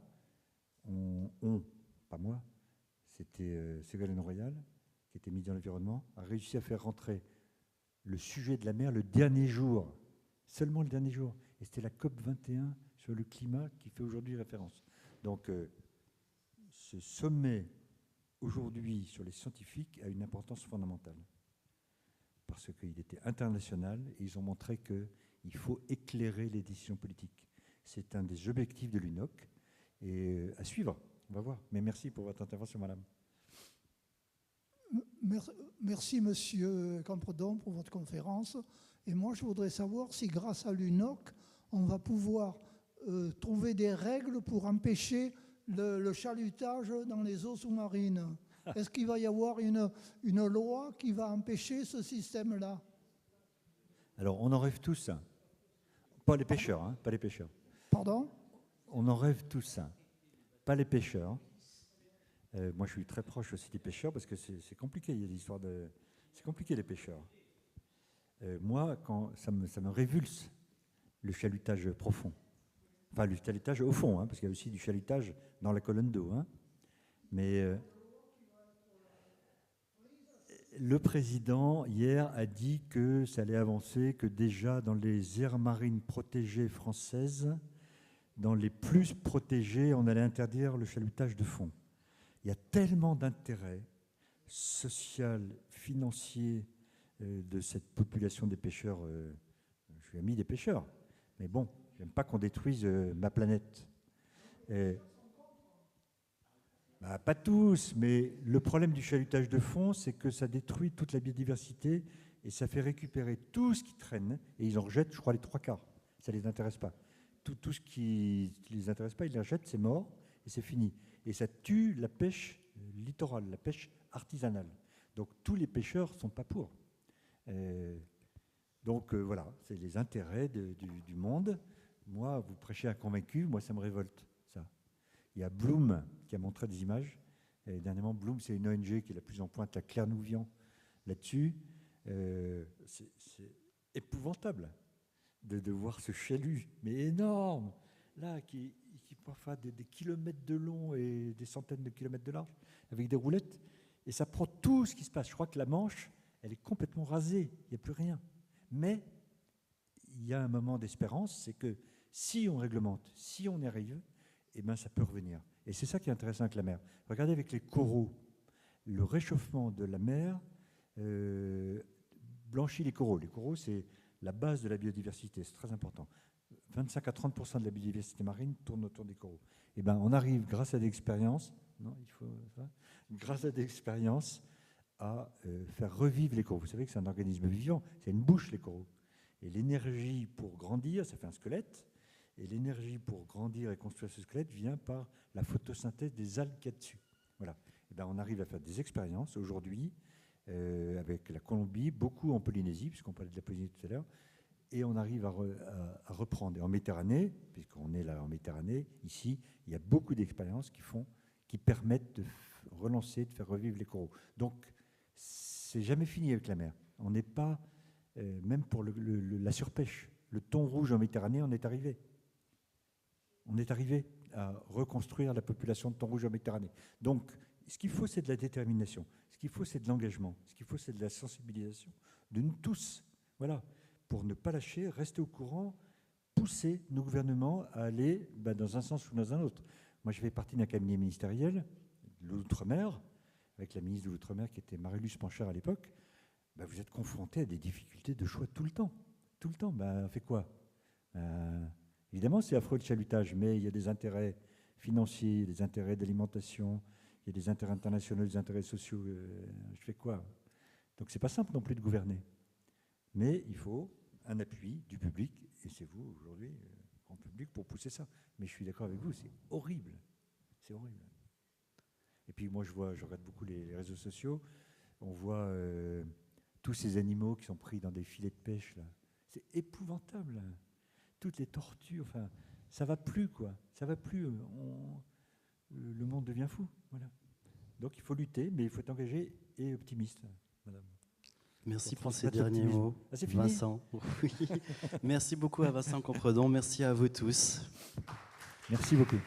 Pas moi, c'était Ségolène Royal, qui était ministre de l'Environnement, a réussi à faire rentrer le sujet de la mer le dernier jour, seulement le dernier jour. Et c'était la COP 21 sur le climat qui fait aujourd'hui référence. Donc, ce sommet aujourd'hui sur les scientifiques a une importance fondamentale. Parce qu'il était international et ils ont montré qu'il faut éclairer les décisions politiques. C'est un des objectifs de l'UNOC et à suivre, on va voir. Mais merci pour votre intervention, madame. Merci, monsieur Campredon, pour votre conférence. Et moi, je voudrais savoir si, grâce à l'UNOC, on va pouvoir trouver des règles pour empêcher le chalutage dans les eaux sous-marines. Est-ce qu'il va y avoir une loi qui va empêcher ce système-là? Alors, on en rêve tous. Pas les pêcheurs, hein, pas les pêcheurs. Pardon? On en rêve tous. Pas les pêcheurs. Moi, je suis très proche aussi des pêcheurs parce que c'est compliqué. Il y a des histoires de... C'est compliqué, les pêcheurs. Moi, ça me révulse, le chalutage profond. Enfin, le chalutage au fond, hein, parce qu'il y a aussi du chalutage dans la colonne d'eau. Hein. Mais le président, hier, a dit que ça allait avancer, que déjà dans les aires marines protégées françaises, dans les plus protégées, on allait interdire le chalutage de fond. Il y a tellement d'intérêt social, financier de cette population des pêcheurs. Je suis ami des pêcheurs, mais bon, j'aime pas qu'on détruise ma planète. Pas tous, mais le problème du chalutage de fond, c'est que ça détruit toute la biodiversité et ça fait récupérer tout ce qui traîne, et ils en rejettent, je crois, les 3/4. Ça ne les intéresse pas. Tout ce qui ne les intéresse pas, ils les rejettent, c'est mort, et c'est fini. Et ça tue la pêche littorale, la pêche artisanale. Donc tous les pêcheurs ne sont pas pour. Donc voilà, c'est les intérêts du monde. Moi, vous prêchez un convaincu, moi ça me révolte, ça. Il y a Bloom qui a montré des images. Et dernièrement, Bloom, c'est une ONG qui est la plus en pointe, la Claire-Nouvian, là-dessus. C'est épouvantable de voir ce chalut, mais énorme, là, qui parfois des kilomètres de long et des centaines de kilomètres de large, avec des roulettes, et ça prend tout ce qui se passe. Je crois que la Manche, elle est complètement rasée, il n'y a plus rien. Mais il y a un moment d'espérance, c'est que si on réglemente, si on y arrive, eh ben ça peut revenir. Et c'est ça qui est intéressant avec la mer. Regardez avec les coraux, le réchauffement de la mer blanchit les coraux. Les coraux, c'est la base de la biodiversité, c'est très important. 25 à 30% de la biodiversité marine tourne autour des coraux. Eh ben, on arrive, grâce à des expériences, grâce à des expériences, à faire revivre les coraux. Vous savez que c'est un organisme vivant, c'est une bouche, les coraux. Et l'énergie pour grandir, ça fait un squelette, et l'énergie pour grandir et construire ce squelette vient par la photosynthèse des algues qu'il y a dessus. Voilà. Eh ben, on arrive à faire des expériences aujourd'hui, avec la Colombie, beaucoup en Polynésie, puisqu'on parlait de la Polynésie tout à l'heure, et on arrive à reprendre. Et en Méditerranée, puisqu'on est là en Méditerranée, ici, il y a beaucoup d'expériences qui permettent de relancer, de faire revivre les coraux. Donc, c'est jamais fini avec la mer. On n'est pas, même pour la surpêche, le thon rouge en Méditerranée, on est arrivé. On est arrivé à reconstruire la population de thon rouge en Méditerranée. Donc, ce qu'il faut, c'est de la détermination. Ce qu'il faut, c'est de l'engagement. Ce qu'il faut, c'est de la sensibilisation de nous tous. Voilà. Pour ne pas lâcher, rester au courant, pousser nos gouvernements à aller dans un sens ou dans un autre. Moi, je fais partie d'un cabinet ministériel de l'Outre-mer, avec la ministre de l'Outre-mer qui était Marie-Luce Pancher à l'époque. Vous êtes confrontés à des difficultés de choix tout le temps. Tout le temps. On fait quoi? Évidemment, c'est affreux le chalutage, mais il y a des intérêts financiers, des intérêts d'alimentation, il y a des intérêts internationaux, des intérêts sociaux. Je fais quoi? Donc, c'est pas simple non plus de gouverner. Mais il faut un appui du public, et c'est vous aujourd'hui, en public, pour pousser ça. Mais je suis d'accord avec vous, c'est horrible. C'est horrible. Et puis moi, je regarde beaucoup les réseaux sociaux, on voit tous ces animaux qui sont pris dans des filets de pêche, là. C'est épouvantable. Toutes les tortues, enfin, ça va plus, quoi. Ça va plus. Le monde devient fou. Voilà. Donc il faut lutter, mais il faut être engagé et optimiste, madame. Merci pour ces transmettre derniers l'optimisme. mots, Ah, c'est fini Vincent. Oui. Merci beaucoup à Vincent Compredon. Merci à vous tous. Merci beaucoup.